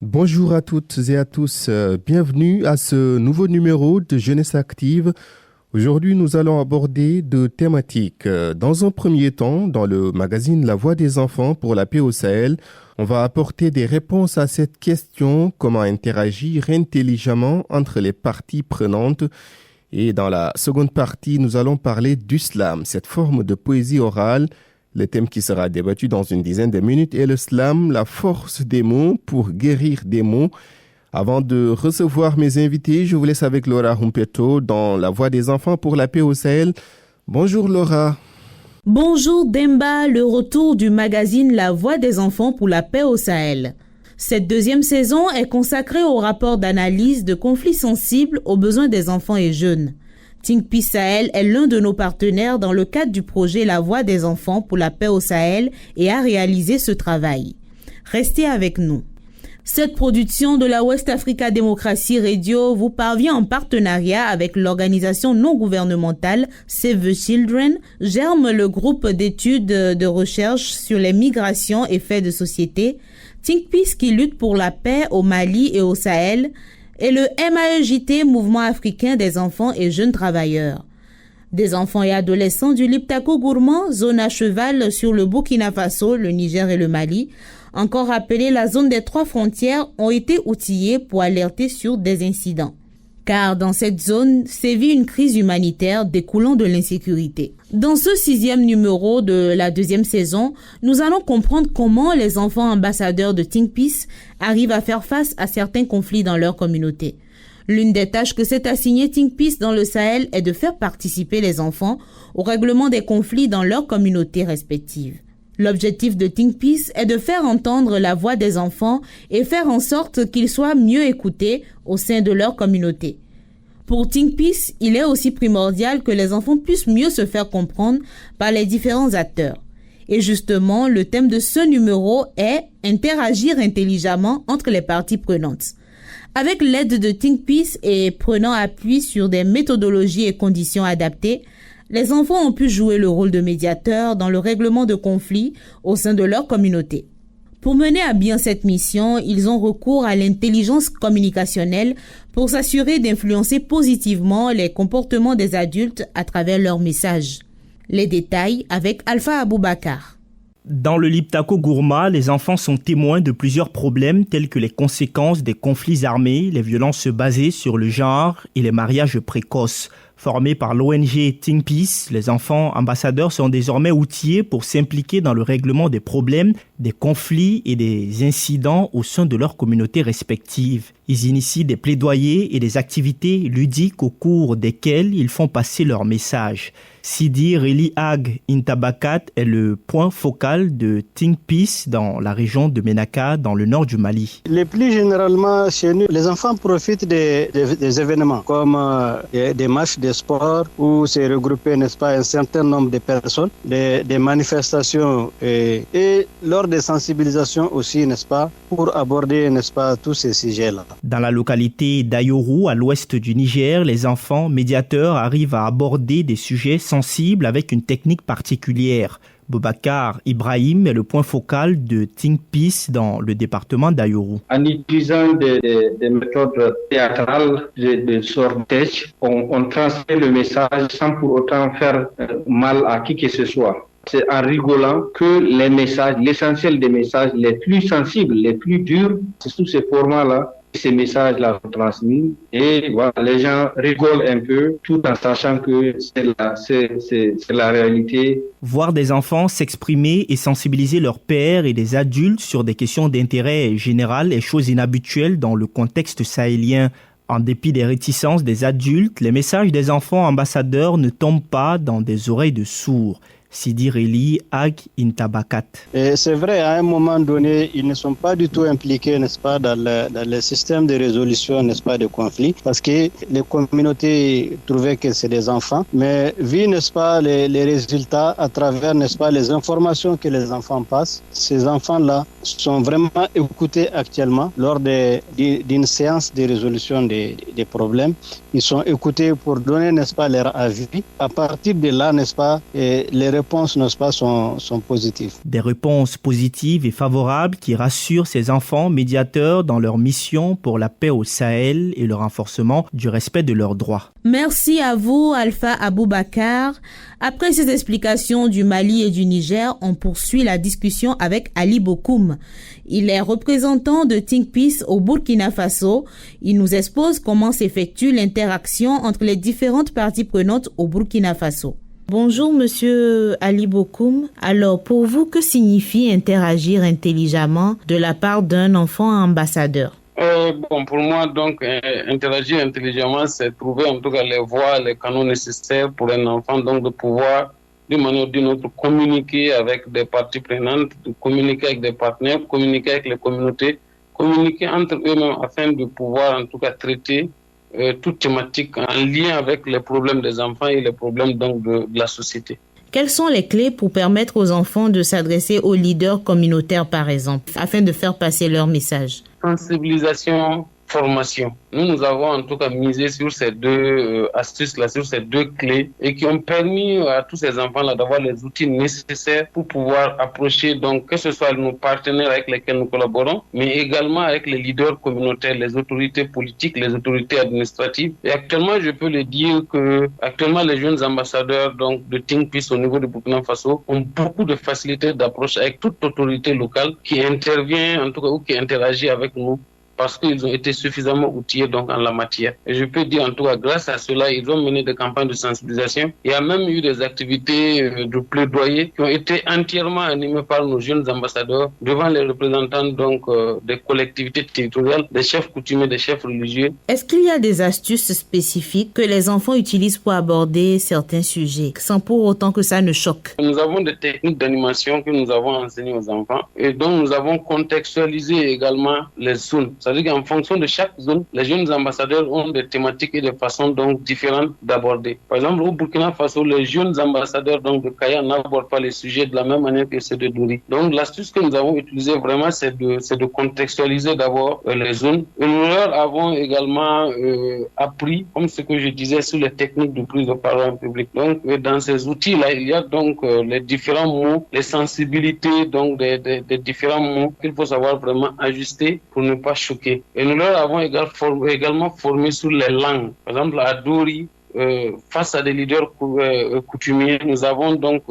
Bonjour à toutes et à tous, bienvenue à ce nouveau numéro de Jeunesse Active. Aujourd'hui, nous allons aborder deux thématiques. Dans un premier temps, dans le magazine La Voix des enfants pour la paix au Sahel, on va apporter des réponses à cette question, comment interagir intelligemment entre les parties prenantes. Et dans la seconde partie, nous allons parler d'Uslam, cette forme de poésie orale. Le thème qui sera débattu dans une dizaine de minutes est le slam, la force des mots pour guérir des mots. Avant de recevoir mes invités, je vous laisse avec Laura Humpeto dans La Voix des enfants pour la paix au Sahel. Bonjour Laura. Bonjour Demba, le retour du magazine La Voix des enfants pour la paix au Sahel. Cette deuxième saison est consacrée au rapport d'analyse de conflits sensibles aux besoins des enfants et jeunes. Think Peace Sahel est l'un de nos partenaires dans le cadre du projet La Voix des enfants pour la paix au Sahel et a réalisé ce travail. Restez avec nous. Cette production de la West Africa Democracy Radio vous parvient en partenariat avec l'organisation non gouvernementale Save the Children, germe le groupe d'études de recherche sur les migrations et faits de société, Think Peace qui lutte pour la paix au Mali et au Sahel, et le MAEJT, Mouvement africain des enfants et jeunes travailleurs. Des enfants et adolescents du Liptako Gourmand, zone à cheval sur le Burkina Faso, le Niger et le Mali, encore appelée la zone des trois frontières, ont été outillés pour alerter sur des incidents. Car dans cette zone sévit une crise humanitaire découlant de l'insécurité. Dans ce 6e numéro de la deuxième saison, nous allons comprendre comment les enfants ambassadeurs de Think Peace arrivent à faire face à certains conflits dans leur communauté. L'une des tâches que s'est assignée Think Peace dans le Sahel est de faire participer les enfants au règlement des conflits dans leurs communautés respectives. L'objectif de Think Peace est de faire entendre la voix des enfants et faire en sorte qu'ils soient mieux écoutés au sein de leur communauté. Pour Think Peace, il est aussi primordial que les enfants puissent mieux se faire comprendre par les différents acteurs. Et justement, le thème de ce numéro est « Interagir intelligemment entre les parties prenantes ». Avec l'aide de Think Peace et prenant appui sur des méthodologies et conditions adaptées, les enfants ont pu jouer le rôle de médiateur dans le règlement de conflits au sein de leur communauté. Pour mener à bien cette mission, ils ont recours à l'intelligence communicationnelle pour s'assurer d'influencer positivement les comportements des adultes à travers leurs messages. Les détails avec Alpha Aboubakar. Dans le Liptako Gourma, les enfants sont témoins de plusieurs problèmes tels que les conséquences des conflits armés, les violences basées sur le genre et les mariages précoces. Formés par l'ONG Think Peace, les enfants ambassadeurs sont désormais outillés pour s'impliquer dans le règlement des problèmes, des conflits et des incidents au sein de leurs communautés respectives. Ils initient des plaidoyers et des activités ludiques au cours desquelles ils font passer leurs messages. Sidi Reli Ag Intabakat est le point focal de Think Peace dans la région de Ménaka, dans le nord du Mali. Le plus généralement, chez nous, les enfants profitent des événements comme des matchs de sport où s'est regroupé, n'est-ce pas, un certain nombre de personnes, des manifestations et lors des sensibilisations aussi, n'est-ce pas, pour aborder, n'est-ce pas, tous ces sujets-là. Dans la localité d'Ayoru, à l'ouest du Niger, les enfants médiateurs arrivent à aborder des sujets sensibles avec une technique particulière. Boubacar Ibrahim est le point focal de Think Peace dans le département d'Ayoru. En utilisant des méthodes théâtrales de sortage, on transmet le message sans pour autant faire mal à qui que ce soit. C'est en rigolant que les messages, l'essentiel des messages les plus sensibles, les plus durs, c'est sous ces formats-là. Ces messages-là sont transmis et voilà, les gens rigolent un peu tout en sachant que c'est la réalité. Voir des enfants s'exprimer et sensibiliser leurs pairs et des adultes sur des questions d'intérêt général est chose inhabituelle dans le contexte sahélien. En dépit des réticences des adultes, les messages des enfants ambassadeurs ne tombent pas dans des oreilles de sourds. Sidi Reli Ag Intabakat. Et c'est vrai, à un moment donné, ils ne sont pas du tout impliqués, n'est-ce pas, dans le système de résolution, n'est-ce pas, de conflits, parce que les communautés trouvaient que c'est des enfants, mais vu, n'est-ce pas, les résultats à travers, n'est-ce pas, les informations que les enfants passent, ces enfants-là sont vraiment écoutés actuellement lors d'une séance de résolution des problèmes. Ils sont écoutés pour donner, n'est-ce pas, leur avis. À partir de là, n'est-ce pas, les réponses, n'est-ce pas, sont positives. Des réponses positives et favorables qui rassurent ces enfants médiateurs dans leur mission pour la paix au Sahel et le renforcement du respect de leurs droits. Merci à vous, Alpha Aboubakar. Après ces explications du Mali et du Niger, on poursuit la discussion avec Ali Bokoum. Il est représentant de Think Peace au Burkina Faso. Il nous expose comment s'effectue l'interaction entre les différentes parties prenantes au Burkina Faso. Bonjour Monsieur Ali Bokoum. Alors pour vous, que signifie interagir intelligemment de la part d'un enfant ambassadeur? Pour moi, donc, interagir intelligemment, c'est trouver en tout cas les voies, les canaux nécessaires pour un enfant, donc de pouvoir, d'une manière ou d'une autre, communiquer avec des parties prenantes, de communiquer avec des partenaires, communiquer avec les communautés, communiquer entre eux-mêmes afin de pouvoir en tout cas traiter toute thématique en lien avec les problèmes des enfants et les problèmes donc de la société. Quelles sont les clés pour permettre aux enfants de s'adresser aux leaders communautaires, par exemple, afin de faire passer leur message? Sensibilisation, formation. Nous avons en tout cas misé sur ces deux astuces-là, sur ces deux clés et qui ont permis à tous ces enfants-là d'avoir les outils nécessaires pour pouvoir approcher, donc, que ce soit nos partenaires avec lesquels nous collaborons, mais également avec les leaders communautaires, les autorités politiques, les autorités administratives. Et actuellement, je peux le dire que actuellement les jeunes ambassadeurs donc de Think Peace au niveau de Burkina Faso ont beaucoup de facilité d'approche avec toute autorité locale qui intervient, en tout cas, ou qui interagit avec nous, parce qu'ils ont été suffisamment outillés donc en la matière. Et je peux dire en tout cas, grâce à cela, ils ont mené des campagnes de sensibilisation. Il y a même eu des activités de plaidoyer qui ont été entièrement animées par nos jeunes ambassadeurs devant les représentants donc des collectivités territoriales, des chefs coutumiers, des chefs religieux. Est-ce qu'il y a des astuces spécifiques que les enfants utilisent pour aborder certains sujets, sans pour autant que ça ne choque? Nous avons des techniques d'animation que nous avons enseignées aux enfants et donc nous avons contextualisé également les zones. C'est-à-dire qu'en fonction de chaque zone, les jeunes ambassadeurs ont des thématiques et des façons donc différentes d'aborder. Par exemple, au Burkina Faso, les jeunes ambassadeurs donc de Kaya n'abordent pas les sujets de la même manière que ceux de Douri. Donc l'astuce que nous avons utilisée vraiment, c'est de contextualiser d'abord les zones. Et nous leur avons également appris, comme ce que je disais, sur les techniques de prise de parole en public. Donc dans ces outils-là, il y a donc les différents mots, les sensibilités donc des différents mots qu'il faut savoir vraiment ajuster pour ne pas choquer. Et nous leur avons également formé sur les langues. Par exemple, à Douri, face à des leaders coutumiers, nous avons donc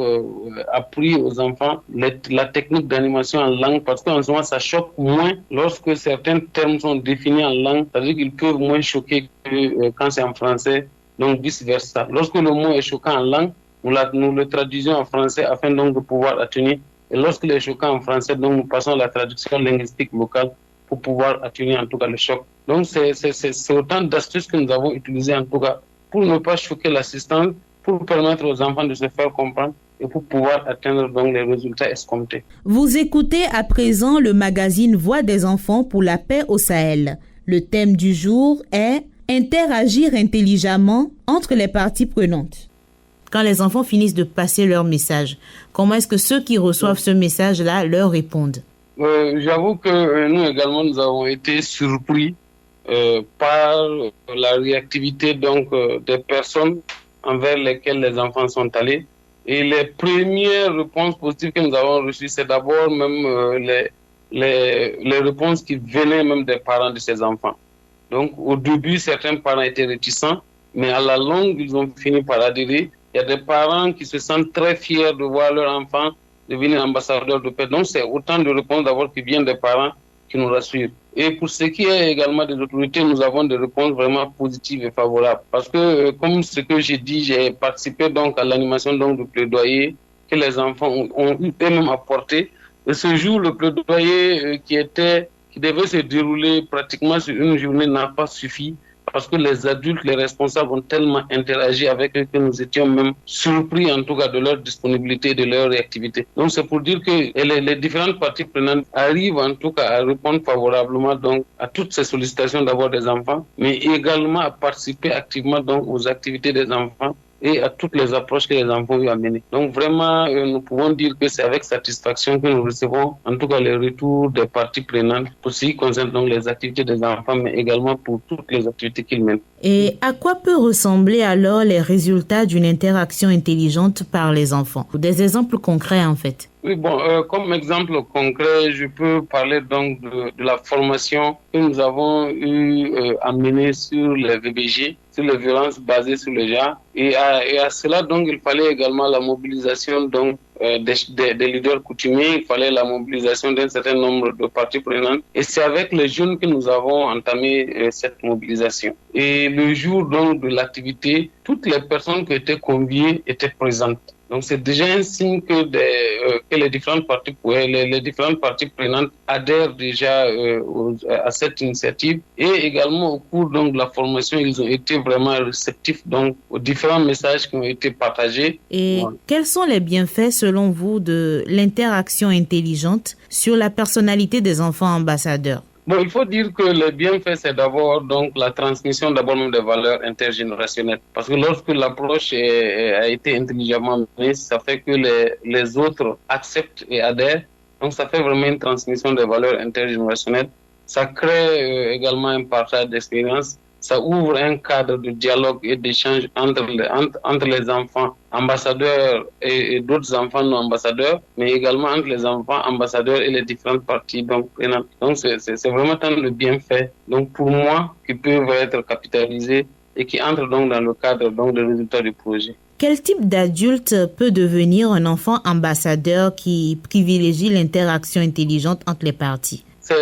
appris aux enfants la technique d'animation en langue parce qu'en ce moment, ça choque moins lorsque certains termes sont définis en langue. C'est-à-dire qu'ils peuvent moins choquer que quand c'est en français, donc vice-versa. Lorsque le mot est choquant en langue, nous le traduisons en français afin donc de pouvoir atténuer. Et lorsqu'il est choquant en français, donc nous passons à la traduction linguistique locale pour pouvoir atténuer en tout cas le choc. Donc c'est autant d'astuces que nous avons utilisées en tout cas pour ne pas choquer l'assistance, pour permettre aux enfants de se faire comprendre et pour pouvoir atteindre donc les résultats escomptés. Vous écoutez à présent le magazine Voix des enfants pour la paix au Sahel. Le thème du jour est interagir intelligemment entre les parties prenantes. Quand les enfants finissent de passer leur message, comment est-ce que ceux qui reçoivent ce message-là leur répondent? J'avoue que nous également, nous avons été surpris par la réactivité donc des personnes envers lesquelles les enfants sont allés. Et les premières réponses positives que nous avons reçues, c'est d'abord même les réponses qui venaient même des parents de ces enfants. Donc au début, certains parents étaient réticents, mais à la longue, ils ont fini par adhérer. Il y a des parents qui se sentent très fiers de voir leur enfant devenir ambassadeur de paix. Donc, c'est autant de réponses d'abord qui viennent des parents qui nous rassurent. Et pour ce qui est également des autorités, nous avons des réponses vraiment positives et favorables. Parce que, comme ce que j'ai dit, j'ai participé donc à l'animation donc de plaidoyer que les enfants ont eu eux-mêmes apporté. Et ce jour, le plaidoyer qui devait se dérouler pratiquement sur une journée n'a pas suffi. Parce que les adultes, les responsables ont tellement interagi avec eux que nous étions même surpris en tout cas de leur disponibilité et de leur réactivité. Donc c'est pour dire que les différentes parties prenantes arrivent en tout cas à répondre favorablement donc à toutes ces sollicitations d'abord des enfants, mais également à participer activement donc aux activités des enfants et à toutes les approches que les enfants ont amenées. Donc vraiment, nous pouvons dire que c'est avec satisfaction que nous recevons en tout cas les retours des parties prenantes pour ce qui concerne donc les activités des enfants, mais également pour toutes les activités qu'ils mènent. Et à quoi peut ressembler alors les résultats d'une interaction intelligente par les enfants? Des exemples concrets en fait. Oui, bon, comme exemple concret, je peux parler donc de la formation que nous avons eu à mener sur les VBG, sur les violences basées sur le genre. Et à cela, donc, il fallait également la mobilisation donc des leaders coutumiers, il fallait la mobilisation d'un certain nombre de parties prenantes. Et c'est avec les jeunes que nous avons entamé cette mobilisation. Et le jour donc de l'activité, toutes les personnes qui étaient conviées étaient présentes. Donc c'est déjà un signe que les différentes parties prenantes adhèrent déjà à cette initiative, et également au cours donc de la formation, ils ont été vraiment réceptifs donc aux différents messages qui ont été partagés. Et quels sont les bienfaits selon vous de l'interaction intelligente sur la personnalité des enfants ambassadeurs? Bon, il faut dire que le bienfait, c'est d'abord donc la transmission d'abord même des valeurs intergénérationnelles. Parce que lorsque l'approche a été intelligemment menée, ça fait que les autres acceptent et adhèrent. Donc ça fait vraiment une transmission des valeurs intergénérationnelles. Ça crée également un partage d'expérience. Ça ouvre un cadre de dialogue et d'échange entre les enfants ambassadeurs et d'autres enfants non ambassadeurs, mais également entre les enfants ambassadeurs et les différentes parties. Donc c'est vraiment tant de bienfaits. Donc pour moi, qui peuvent être capitalisés et qui entrent donc dans le cadre donc des résultats du projet. Quel type d'adulte peut devenir un enfant ambassadeur qui privilégie l'interaction intelligente entre les parties? Ce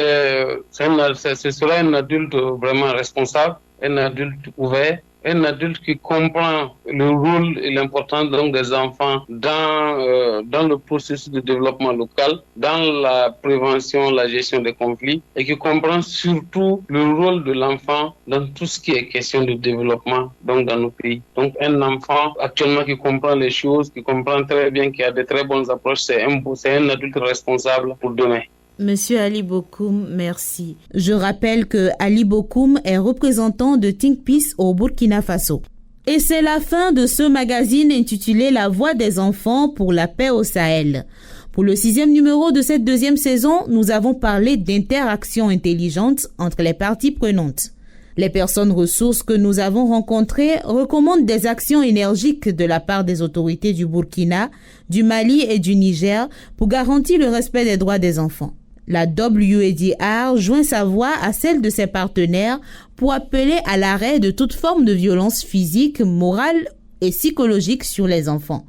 sera un adulte vraiment responsable, un adulte ouvert, un adulte qui comprend le rôle et l'importance donc des enfants dans le processus de développement local, dans la prévention, la gestion des conflits, et qui comprend surtout le rôle de l'enfant dans tout ce qui est question de développement donc dans nos pays. Donc un enfant actuellement qui comprend les choses, qui comprend très bien, qui a de très bonnes approches, c'est un adulte responsable pour demain. Monsieur Ali Bokoum, merci. Je rappelle que Ali Bokoum est représentant de Think Peace au Burkina Faso. Et c'est la fin de ce magazine intitulé La Voix des enfants pour la paix au Sahel. Pour le 6e numéro de cette 2e saison, nous avons parlé d'interaction intelligente entre les parties prenantes. Les personnes ressources que nous avons rencontrées recommandent des actions énergiques de la part des autorités du Burkina, du Mali et du Niger pour garantir le respect des droits des enfants. La WADR joint sa voix à celle de ses partenaires pour appeler à l'arrêt de toute forme de violence physique, morale et psychologique sur les enfants.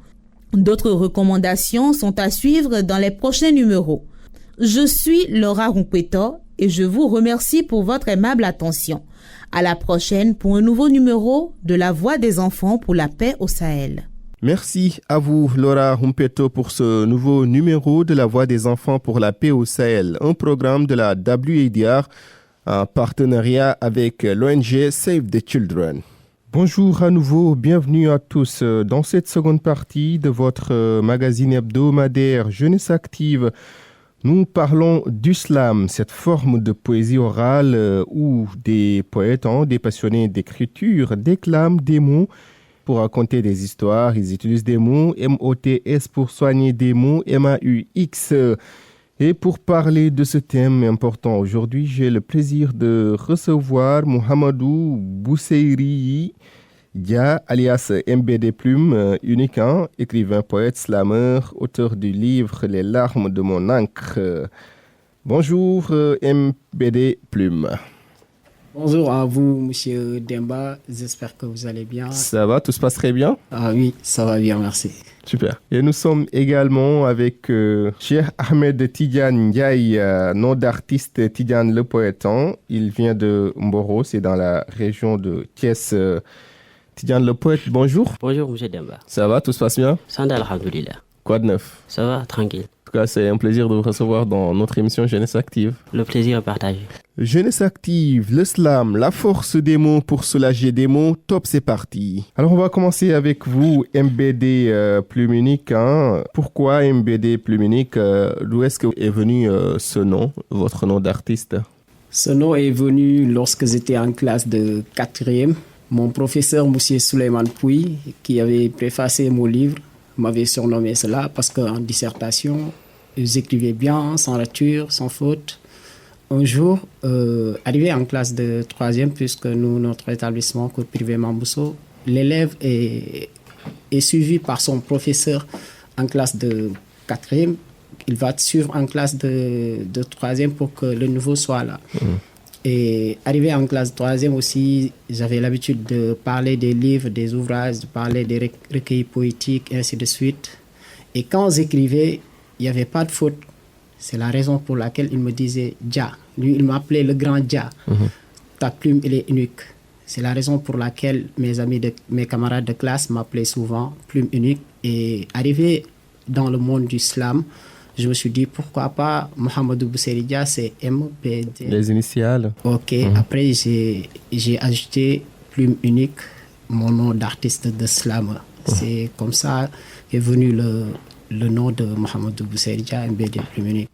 D'autres recommandations sont à suivre dans les prochains numéros. Je suis Laura Rumpeto et je vous remercie pour votre aimable attention. À la prochaine pour un nouveau numéro de La Voix des enfants pour la paix au Sahel. Merci à vous, Laura Rumpeto, pour ce nouveau numéro de La Voix des enfants pour la paix au Sahel, un programme de la WADR en partenariat avec l'ONG Save the Children. Bonjour à nouveau, bienvenue à tous dans cette seconde partie de votre magazine hebdomadaire Jeunesse Active. Nous parlons d'Islam, cette forme de poésie orale où des poètes, des passionnés d'écriture déclament des mots pour raconter des histoires. Ils utilisent des mots, MOTS pour soigner des mots, MAUX. Et pour parler de ce thème important aujourd'hui, j'ai le plaisir de recevoir Mohamedou Bousseiri Dia, alias MBD Plume, unique, écrivain, poète, slameur, auteur du livre Les larmes de mon encre. Bonjour MBD Plume. Bonjour à vous, monsieur Demba. J'espère que vous allez bien. Ça va, tout se passe très bien? Ah oui, ça va bien, merci. Super. Et nous sommes également avec Cheikh Ahmed Tidiane Ndiaye, nom d'artiste Tidiane le Poète. Il vient de Mboro, c'est dans la région de Thiès. Tidiane le Poète, bonjour. Bonjour, monsieur Demba. Ça va, tout se passe bien? Sanda, alhamdoulilah. Quoi de neuf? Ça va, tranquille. En tout cas, c'est un plaisir de vous recevoir dans notre émission Jeunesse Active. Le plaisir est partagé. Jeunesse Active, le slam, la force des mots pour soulager des mots, top, c'est parti. Alors, on va commencer avec vous, MBD Plume Unique. Pourquoi MBD Plume Unique? D'où est-ce est venu ce nom, votre nom d'artiste? Ce nom est venu lorsque j'étais en classe de 4e. Mon professeur, M. Souleymane Pouy, qui avait préfacé mon livre, m'avait surnommé cela parce qu'en dissertation, j'écrivais bien, sans rature, sans faute. Un jour, arrivé en classe de 3e, puisque nous, notre établissement, cours privé Mambousso, l'élève est suivi par son professeur en classe de 4e. Il va suivre en classe de 3e pour que le nouveau soit là. Et arrivé en classe 3e aussi, j'avais l'habitude de parler des livres, des ouvrages, de parler des recueils poétiques, et ainsi de suite. Et quand j'écrivais, il n'y avait pas de faute. C'est la raison pour laquelle il me disait « Dja ». Lui, il m'appelait le grand Dja. Ta plume, elle est unique. C'est la raison pour laquelle mes camarades de classe m'appelaient souvent plume unique. Et arrivé dans le monde du slam, je me suis dit pourquoi pas Mohamedou Boussery Dia, c'est MPD. Les initiales. Ok, après j'ai ajouté plume unique, mon nom d'artiste de slam. C'est comme ça qu'est venu le nom de Mohamedou Boussery Dia, MPD plume unique.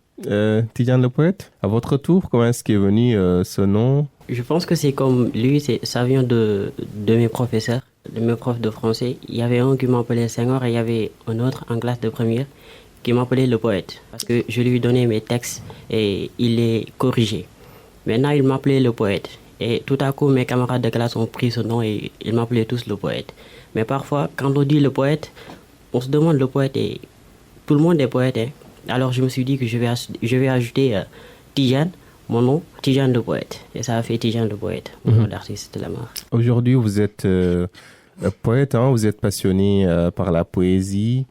Tidjane le poète, à votre tour, comment est-ce qu'est venu ce nom? Je pense que c'est comme lui, ça vient de mes professeurs, de mes profs de français. Il y avait un qui m'appelait Senghor et il y avait un autre en classe de première qui m'appelait le poète. Parce que je lui donnais mes textes et il les corrigeait. Maintenant, il m'appelait le poète. Et tout à coup, mes camarades de classe ont pris ce nom et ils m'appelaient tous le poète. Mais parfois, quand on dit le poète, on se demande le poète et tout le monde est poète. Hein. Alors je me suis dit que je vais ajouter Tidjane, mon nom, Tidjane le poète. Et ça a fait Tidjane le poète, mon nom d'artiste de la mort. Aujourd'hui, vous êtes poète, hein, vous êtes passionné par la poésie,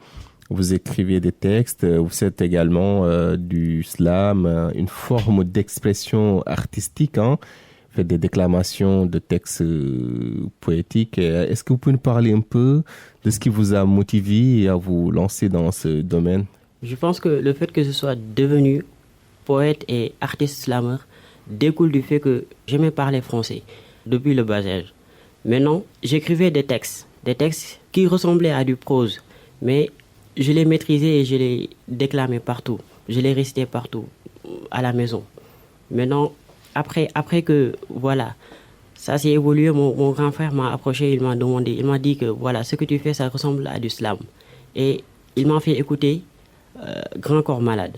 vous écrivez des textes, vous faites également du slam, une forme d'expression artistique, hein, vous faites des déclamations de textes poétiques. Est-ce que vous pouvez nous parler un peu de ce qui vous a motivé à vous lancer dans ce domaine? Je pense que le fait que je sois devenu poète et artiste slammer découle du fait que j'aimais parler français depuis le bas âge. Maintenant, j'écrivais des textes qui ressemblaient à du prose, mais je les maîtrisais et je les déclamais partout. Je les récitais partout, à la maison. Maintenant, après que, voilà, ça s'est évolué, mon grand frère m'a approché, il m'a dit que, voilà, ce que tu fais, ça ressemble à du slam. Et il m'a fait écouter Grand Corps Malade.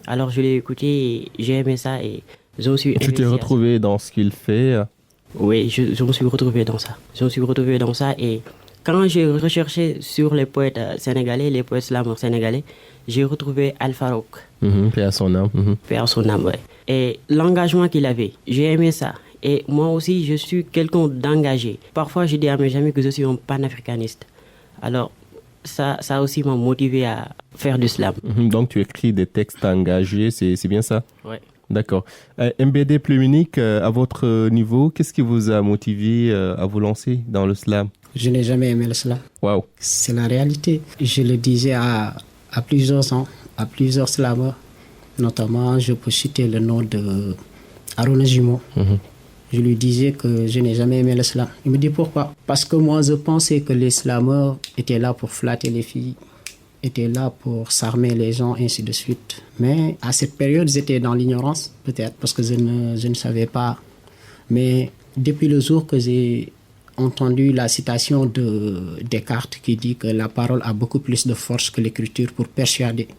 Alors je l'ai écouté et j'ai aimé ça et je me suis... Tu t'es retrouvé dans ce qu'il fait? Oui, je me suis retrouvé dans ça. Je me suis retrouvé dans ça et quand j'ai recherché sur les poètes sénégalais, les poètes slameurs sénégalais, j'ai retrouvé Al Farouk. Paix à son âme. Paix à son âme, ouais. Et l'engagement qu'il avait, j'ai aimé ça. Et moi aussi, je suis quelqu'un d'engagé. Parfois, je dis à mes amis que je suis un panafricaniste. Alors, ça aussi m'a motivé à faire du slam. Donc tu écris des textes engagés, c'est bien ça? Oui. D'accord. MBD plume unique, à votre niveau, qu'est-ce qui vous a motivé à vous lancer dans le slam? Je n'ai jamais aimé le slam. Waouh. C'est la réalité. Je le disais à plusieurs gens, à plusieurs slameurs. Notamment, je peux citer le nom de Aruna Jimo. Je lui disais que je n'ai jamais aimé le slam. Il me dit pourquoi? Parce que moi, je pensais que les slameurs étaient là pour flatter les filles, étaient là pour s'armer les gens, ainsi de suite. Mais à cette période, j'étais dans l'ignorance, peut-être, parce que je ne savais pas. Mais depuis le jour que j'ai entendu la citation de Descartes qui dit que la parole a beaucoup plus de force que l'écriture pour persuader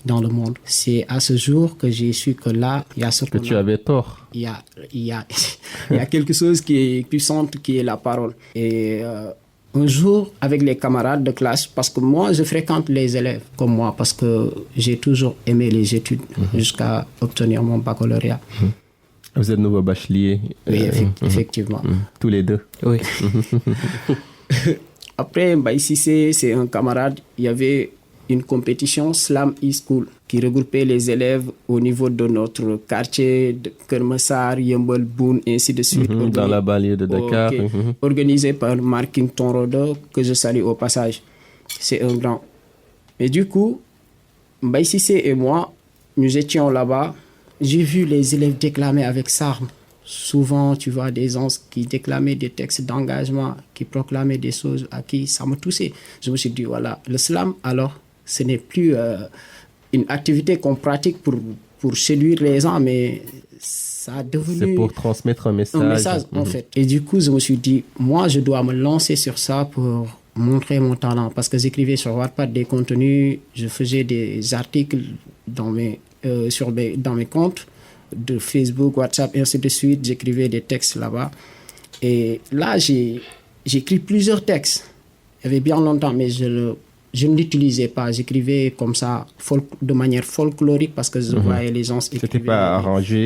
dans le monde. C'est à ce jour que j'ai su que là, il y a ce que tu avais tort. Il y a quelque chose qui est puissante, qui est la parole. Et un jour, avec les camarades de classe, parce que moi, je fréquente les élèves comme moi, parce que j'ai toujours aimé les études jusqu'à obtenir mon baccalauréat. Vous êtes nouveau bachelier. Oui, effectivement. Tous les deux. Oui. Après, ici, c'est un camarade. Il y avait une compétition Slam e-School qui regroupait les élèves au niveau de notre quartier de Kermassar, Yembol, Boune, ainsi de suite. Dans la banlieue de Dakar. Organisé par Marking Tonrodo, que je salue au passage. C'est un grand. Et du coup, Mbaye Cissé et moi, nous étions là-bas. J'ai vu les élèves déclamer avec sarme. Souvent, tu vois des gens qui déclamaient des textes d'engagement, qui proclamaient des choses à qui ça me touchait. Je me suis dit, voilà, le slam, alors, ce n'est plus une activité qu'on pratique pour pour séduire les gens, mais ça a devenu... C'est pour transmettre un message. Un message, en fait. Et du coup, je me suis dit, moi, je dois me lancer sur ça pour montrer mon talent. Parce que j'écrivais sur Wattpad des contenus, je faisais des articles dans mes comptes de Facebook, WhatsApp, et ainsi de suite. J'écrivais des textes là-bas. Et là, j'ai écrit plusieurs textes. Il y avait bien longtemps, mais je ne l'utilisais pas. J'écrivais comme ça, de manière folklorique, parce que je voyais les gens écrire. C'était pas arrangé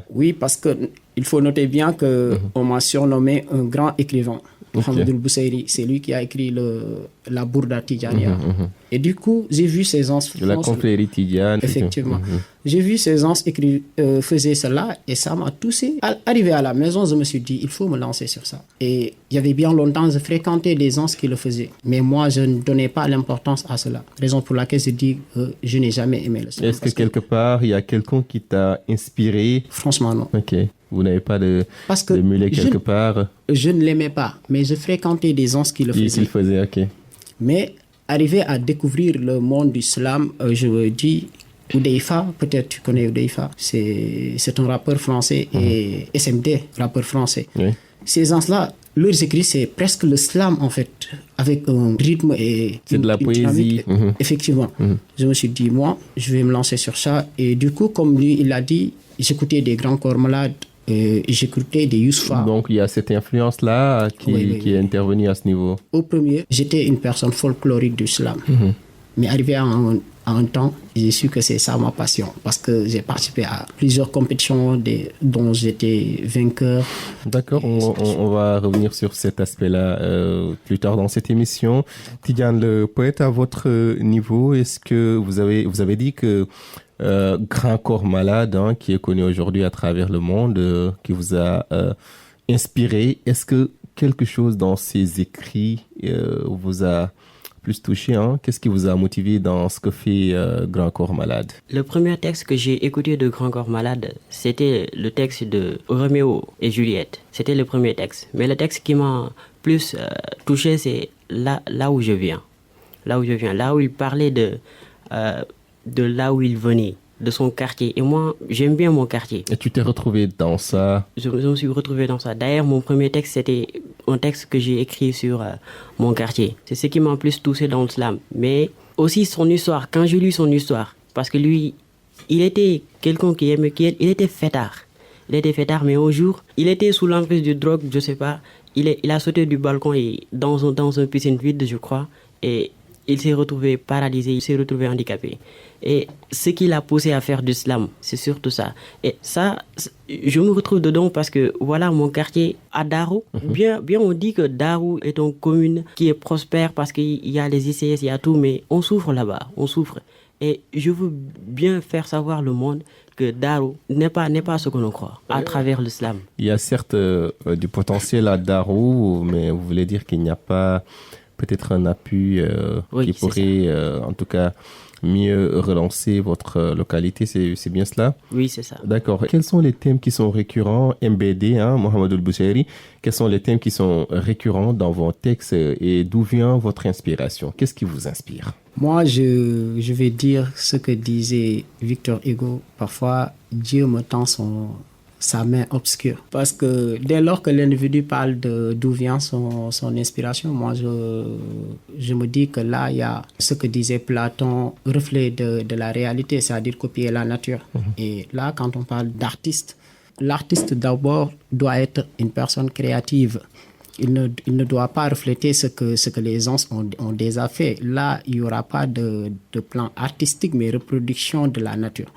Oui, parce qu'il faut noter bien qu'on m'a surnommé un grand écrivain. Mohamed Boussaïri, c'est lui qui a écrit la Bourda Tidjania. Et du coup, j'ai vu ces gens... La confrérie Tidjane. Effectivement. J'ai vu ces gens faisaient cela et ça m'a touché. Arrivé à la maison, je me suis dit, il faut me lancer sur ça. Et il y avait bien longtemps, je fréquentais des gens qui le faisaient. Mais moi, je ne donnais pas l'importance à cela. Raison pour laquelle je dis que je n'ai jamais aimé le slam. Est-ce que quelque part, il y a quelqu'un qui t'a inspiré? Franchement, non. Ok. Vous n'avez pas de mulet quelque part? Je ne l'aimais pas, mais je fréquentais des gens qui le faisaient. Ok. Mais arrivé à découvrir le monde du slam, je me dis, Oudeifa, peut-être tu connais Oudeifa, c'est un rappeur français et SMD, rappeur français. Oui. Ces gens-là, leurs écrits, c'est presque le slam en fait, avec un rythme et c'est de la poésie. Effectivement. Je me suis dit, moi, je vais me lancer sur ça. Et du coup, comme lui, il a dit, j'écoutais des grands corps malades. J'écoutais des Youssoupha. Donc il y a cette influence-là qui est intervenue à ce niveau. Au premier, j'étais une personne folklorique du slam. Mais arrivé à un temps, j'ai su que c'est ça ma passion. Parce que j'ai participé à plusieurs compétitions dont j'étais vainqueur. D'accord, on va revenir sur cet aspect-là plus tard dans cette émission. Tidjane, le poète, à votre niveau, est-ce que vous avez dit que Grand Corps Malade, qui est connu aujourd'hui à travers le monde, qui vous a inspiré, est-ce que quelque chose dans ses écrits vous a plus touché? Qu'est-ce qui vous a motivé dans ce que fait Grand Corps Malade? Le premier texte que j'ai écouté de Grand Corps Malade, c'était le texte de Roméo et Juliette. C'était le premier texte. Mais le texte qui m'a plus touché, c'est là où je viens. Là où il parlait de là où il venait, de son quartier. Et moi, j'aime bien mon quartier. Et tu t'es retrouvé dans ça? Je me suis retrouvé dans ça. D'ailleurs, mon premier texte, c'était un texte que j'ai écrit sur mon quartier. C'est ce qui m'a plus touché dans le slam. Mais aussi son histoire, quand j'ai lu son histoire, parce que lui, il était quelqu'un il était fêtard. Il était fêtard, mais un jour, il était sous l'emprise de drogue, je sais pas. Il a sauté du balcon et dans une piscine vide, je crois. Et il s'est retrouvé paralysé, il s'est retrouvé handicapé. Et ce qui l'a poussé à faire du slam, c'est surtout ça. Et ça, je me retrouve dedans parce que voilà mon quartier à Darou. Bien on dit que Darou est une commune qui est prospère parce qu'il y a les ICS, il y a tout, mais on souffre là-bas, on souffre. Et je veux bien faire savoir le monde que Darou n'est pas ce qu'on croit à travers le slam. Il y a certes du potentiel à Darou, mais vous voulez dire qu'il n'y a pas peut-être un appui qui pourrait en tout cas mieux relancer votre localité, c'est bien cela? Oui, c'est ça. D'accord. Quels sont les thèmes qui sont récurrents, MBD, Mohamed Boussaïri, quels sont les thèmes qui sont récurrents dans vos textes et d'où vient votre inspiration? Qu'est-ce qui vous inspire? Moi, je vais dire ce que disait Victor Hugo. Parfois, Dieu me tend sa main obscure. Parce que dès lors que l'individu parle d'où vient son inspiration, moi je me dis que là, il y a ce que disait Platon, reflet de la réalité, c'est-à-dire copier la nature. Et là, quand on parle d'artiste, l'artiste d'abord doit être une personne créative. Il ne doit pas refléter ce que les gens ont déjà fait. Là, il n'y aura pas de plan artistique, mais reproduction de la nature.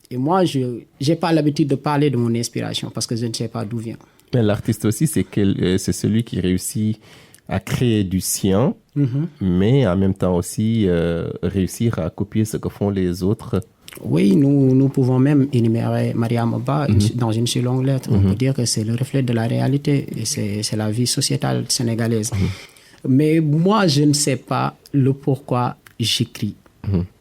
Et moi, je n'ai pas l'habitude de parler de mon inspiration parce que je ne sais pas d'où vient. Mais l'artiste aussi, c'est celui qui réussit à créer du sien, mais en même temps aussi réussir à copier ce que font les autres. Oui, nous pouvons même énumérer Mariam Ba dans une si longue lettre. On peut dire que c'est le reflet de la réalité et c'est la vie sociétale sénégalaise. Mais moi, je ne sais pas le pourquoi j'écris.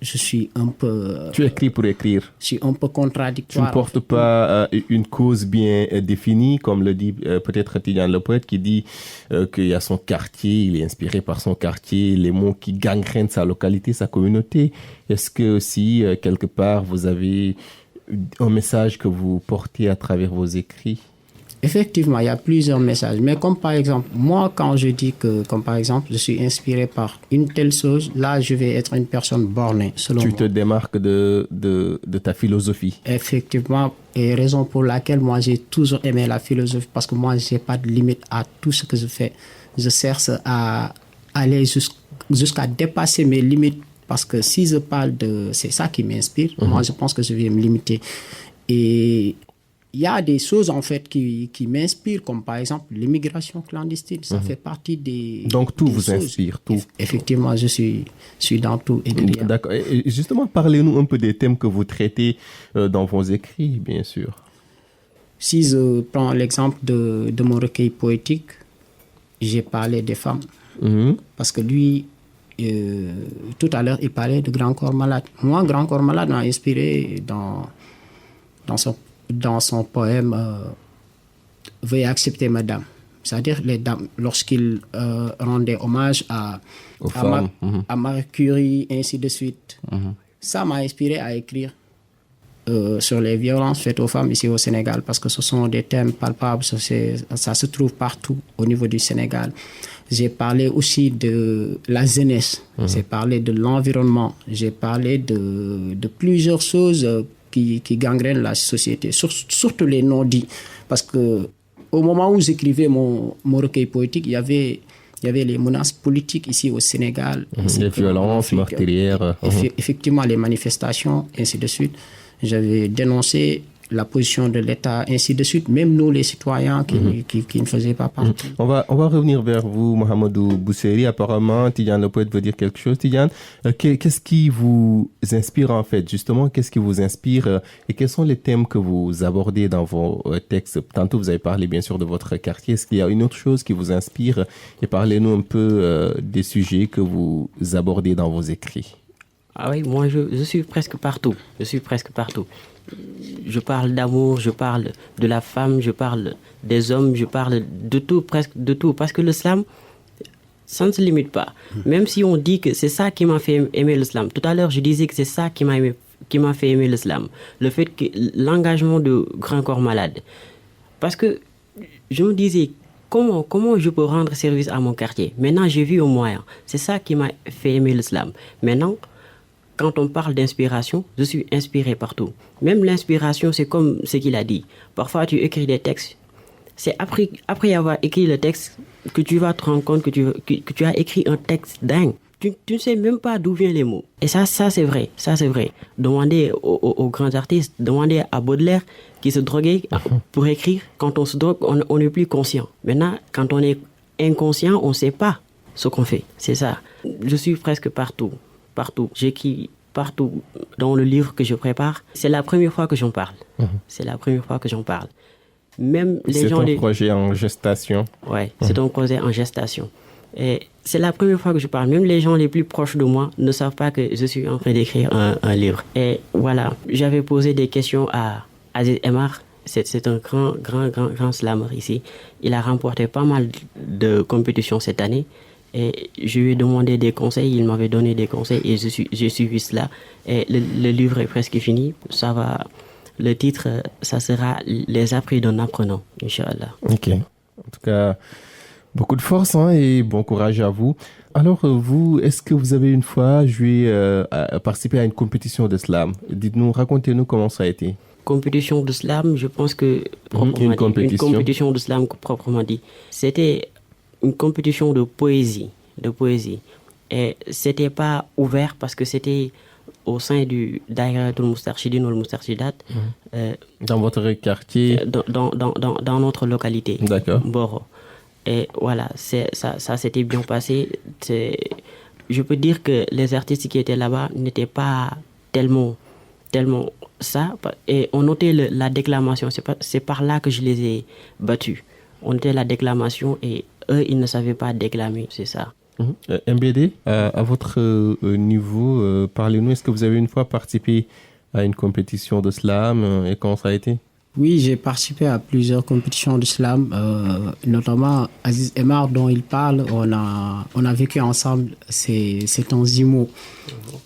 Je suis un peu... Tu écris pour écrire. Je suis un peu contradictoire. Tu ne portes pas une cause bien définie, comme le dit peut-être Tidjane le poète, qui dit qu'il y a son quartier, il est inspiré par son quartier, les mots qui gangrènent sa localité, sa communauté. Est-ce que aussi, quelque part, vous avez un message que vous portez à travers vos écrits? Effectivement, il y a plusieurs messages. Mais comme par exemple, moi, quand je dis que, comme par exemple, je suis inspiré par une telle chose, là, je vais être une personne bornée, selon moi. Tu te démarques de ta philosophie. Effectivement, et raison pour laquelle moi, j'ai toujours aimé la philosophie, parce que moi, je n'ai pas de limite à tout ce que je fais. Je cherche à aller jusqu'à dépasser mes limites, parce que si je parle de... C'est ça qui m'inspire. Moi, je pense que je vais me limiter. Et... il y a des choses en fait qui m'inspirent, comme par exemple l'immigration clandestine. Ça fait partie des... Donc tout des vous choses. inspire, tout. Effectivement, je suis dans tout et de rien. D'accord. Et justement, parlez-nous un peu des thèmes que vous traitez dans vos écrits, bien sûr. Si je prends l'exemple de mon recueil poétique, j'ai parlé des femmes. Parce que lui, tout à l'heure, il parlait de Grand Corps Malade. Moi, Grand Corps Malade m'a inspiré dans son poème Veuillez accepter madame. C'est-à-dire les dames, lorsqu'il rendait hommage à Marie Curie, ainsi de suite. Ça m'a inspiré à écrire sur les violences faites aux femmes ici au Sénégal, parce que ce sont des thèmes palpables, ça se trouve partout au niveau du Sénégal. J'ai parlé aussi de la jeunesse, j'ai parlé de l'environnement, j'ai parlé de plusieurs choses qui gangrènent la société, surtout les non-dits. Parce que au moment où j'écrivais mon recueil poétique, il y avait les menaces politiques ici au Sénégal. Les violences meurtrières. Effectivement, les manifestations, ainsi de suite. J'avais dénoncé la position de l'État, ainsi de suite, même nous les citoyens qui ne faisaient pas partie. On va revenir vers vous, Mohamedou Bousseri. Apparemment, Tidiane le poète veut dire quelque chose. Tidiane, qu'est-ce qui vous inspire en fait, justement, qu'est-ce qui vous inspire et quels sont les thèmes que vous abordez dans vos textes? Tantôt, vous avez parlé bien sûr de votre quartier. Est-ce qu'il y a une autre chose qui vous inspire? Et parlez-nous un peu des sujets que vous abordez dans vos écrits. Ah oui, moi je suis presque partout. Je parle d'amour, je parle de la femme, je parle des hommes, je parle de tout, presque de tout. Parce que l'islam, ça ne se limite pas. Même si on dit que c'est ça qui m'a fait aimer l'islam. Tout à l'heure, je disais que c'est ça qui m'a fait aimer l'islam. Le fait que l'engagement de Grand Corps Malade. Parce que je me disais, comment je peux rendre service à mon quartier? Maintenant, j'ai vu au moyen. C'est ça qui m'a fait aimer l'islam. Maintenant, quand on parle d'inspiration, je suis inspiré partout. Même l'inspiration, c'est comme ce qu'il a dit. Parfois, tu écris des textes. C'est après avoir écrit le texte que tu vas te rendre compte que tu as écrit un texte dingue. Tu ne sais même pas d'où viennent les mots. Et ça c'est vrai. Demandez aux grands artistes, demandez à Baudelaire qui se droguait pour écrire. Quand on se drogue, on n'est plus conscient. Maintenant, quand on est inconscient, on ne sait pas ce qu'on fait. C'est ça. Je suis presque partout. J'écris partout dans le livre que je prépare. C'est la première fois que j'en parle. Même les gens... C'est un projet en gestation. Ouais, c'est un projet en gestation. Et c'est la première fois que je parle. Même les gens les plus proches de moi ne savent pas que je suis en train d'écrire un livre. Et voilà, j'avais posé des questions à Aziz Emar. C'est un grand slammer ici. Il a remporté pas mal de compétitions cette année. Et je lui ai demandé des conseils, il m'avait donné des conseils et j'ai suivi cela. Et le livre est presque fini. Ça va, le titre, ça sera Les appris d'un apprenant, Inch'Allah. Ok. En tout cas, beaucoup de force et bon courage à vous. Alors, vous, est-ce que vous avez une fois participé à une compétition de slam? Dites-nous, racontez-nous comment ça a été. Compétition de slam, je pense que... Une compétition de slam, proprement dit. C'était une compétition de poésie. Et c'était pas ouvert parce que c'était au sein du Daïratul Moustarchidine ou le Moustarchidat. Dans votre quartier? Dans notre localité. D'accord. Boro. Et voilà, ça s'était bien passé. Je peux dire que les artistes qui étaient là-bas n'étaient pas tellement ça. Et on notait la déclamation. C'est par là que je les ai battus. On notait la déclamation et eux, ils ne savaient pas déclamer, c'est ça. MBD, à votre niveau, parlez-nous, est-ce que vous avez une fois participé à une compétition de slam et comment ça a été? Oui, j'ai participé à plusieurs compétitions d'islam, notamment Aziz Emar dont il parle. On a vécu ensemble ces temps IMO.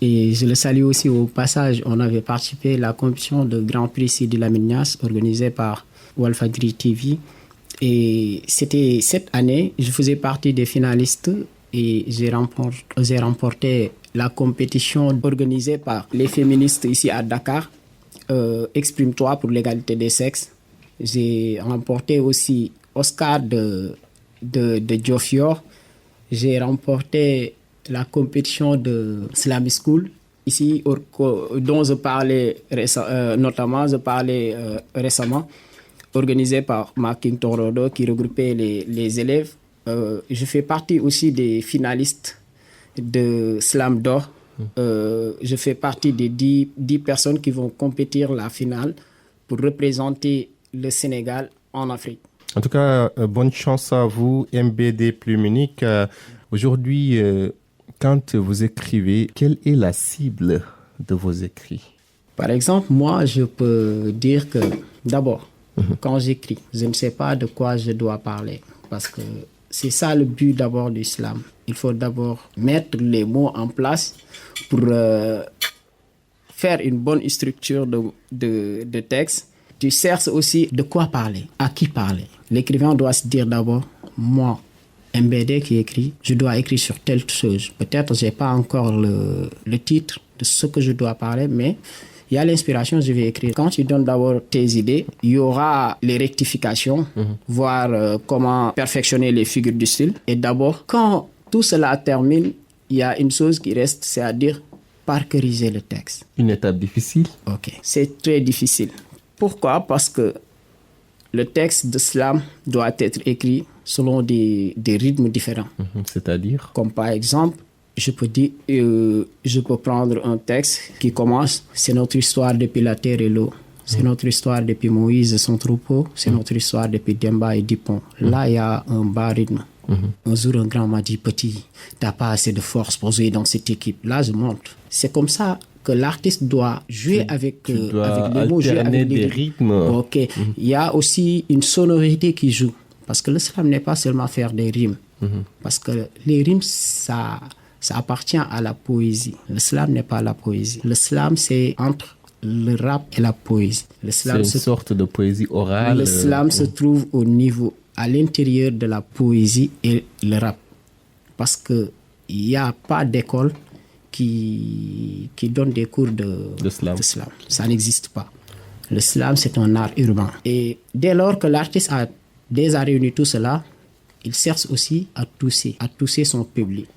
Et je le salue aussi au passage. On avait participé à la compétition de Grand Prix Sidi Lamine Niasse organisée par Walfadjri TV. Et c'était cette année, je faisais partie des finalistes et j'ai remporté la compétition organisée par les féministes ici à Dakar. Exprime-toi pour l'égalité des sexes. J'ai remporté aussi Oscar de Diofior. J'ai remporté la compétition de Slam School ici, dont je parlais récemment, organisée par Marking Torodo qui regroupait les élèves. Je fais partie aussi des finalistes de Slam d'or. Je fais partie des 10 personnes qui vont compétir la finale pour représenter le Sénégal en Afrique. En tout cas, bonne chance à vous, MBD Plus Munich. Aujourd'hui, quand vous écrivez, quelle est la cible de vos écrits? Par exemple, moi, je peux dire que d'abord, quand j'écris, je ne sais pas de quoi je dois parler parce que c'est ça le but d'abord de l'islam. Il faut d'abord mettre les mots en place pour faire une bonne structure de texte. Tu cherches aussi de quoi parler, à qui parler. L'écrivain doit se dire d'abord, moi, MBD qui écrit, je dois écrire sur telle chose. Peut-être je n'ai pas encore le titre de ce que je dois parler, mais il y a l'inspiration, je vais écrire. Quand tu donnes d'abord tes idées, il y aura les rectifications, voir comment perfectionner les figures du style. Et d'abord, quand tout cela termine, il y a une chose qui reste, c'est-à-dire parqueriser le texte. Une étape difficile? Ok, c'est très difficile. Pourquoi? Parce que le texte de slam doit être écrit selon des rythmes différents. C'est-à-dire? Comme par exemple, je peux prendre un texte qui commence « C'est notre histoire depuis la terre et l'eau. C'est notre histoire depuis Moïse et son troupeau. C'est notre histoire depuis Demba et Dupont. » Là, il y a un bas rythme. Un jour, un grand m'a dit « Petit, t'as pas assez de force pour jouer dans cette équipe. » Là, je monte. C'est comme ça que l'artiste doit jouer avec les mots, jouer avec des rythmes. Ok. Il y a aussi une sonorité qui joue. Parce que le slam n'est pas seulement faire des rimes. Parce que les rimes, ça appartient à la poésie. Le slam n'est pas la poésie. Le slam, c'est entre le rap et la poésie. C'est une sorte de poésie orale. Le slam se trouve au niveau, à l'intérieur de la poésie et le rap. Parce qu'il n'y a pas d'école qui donne des cours de slam. Ça n'existe pas. Le slam, c'est un art urbain. Et dès lors que l'artiste a déjà réuni tout cela, il cherche aussi à toucher son public,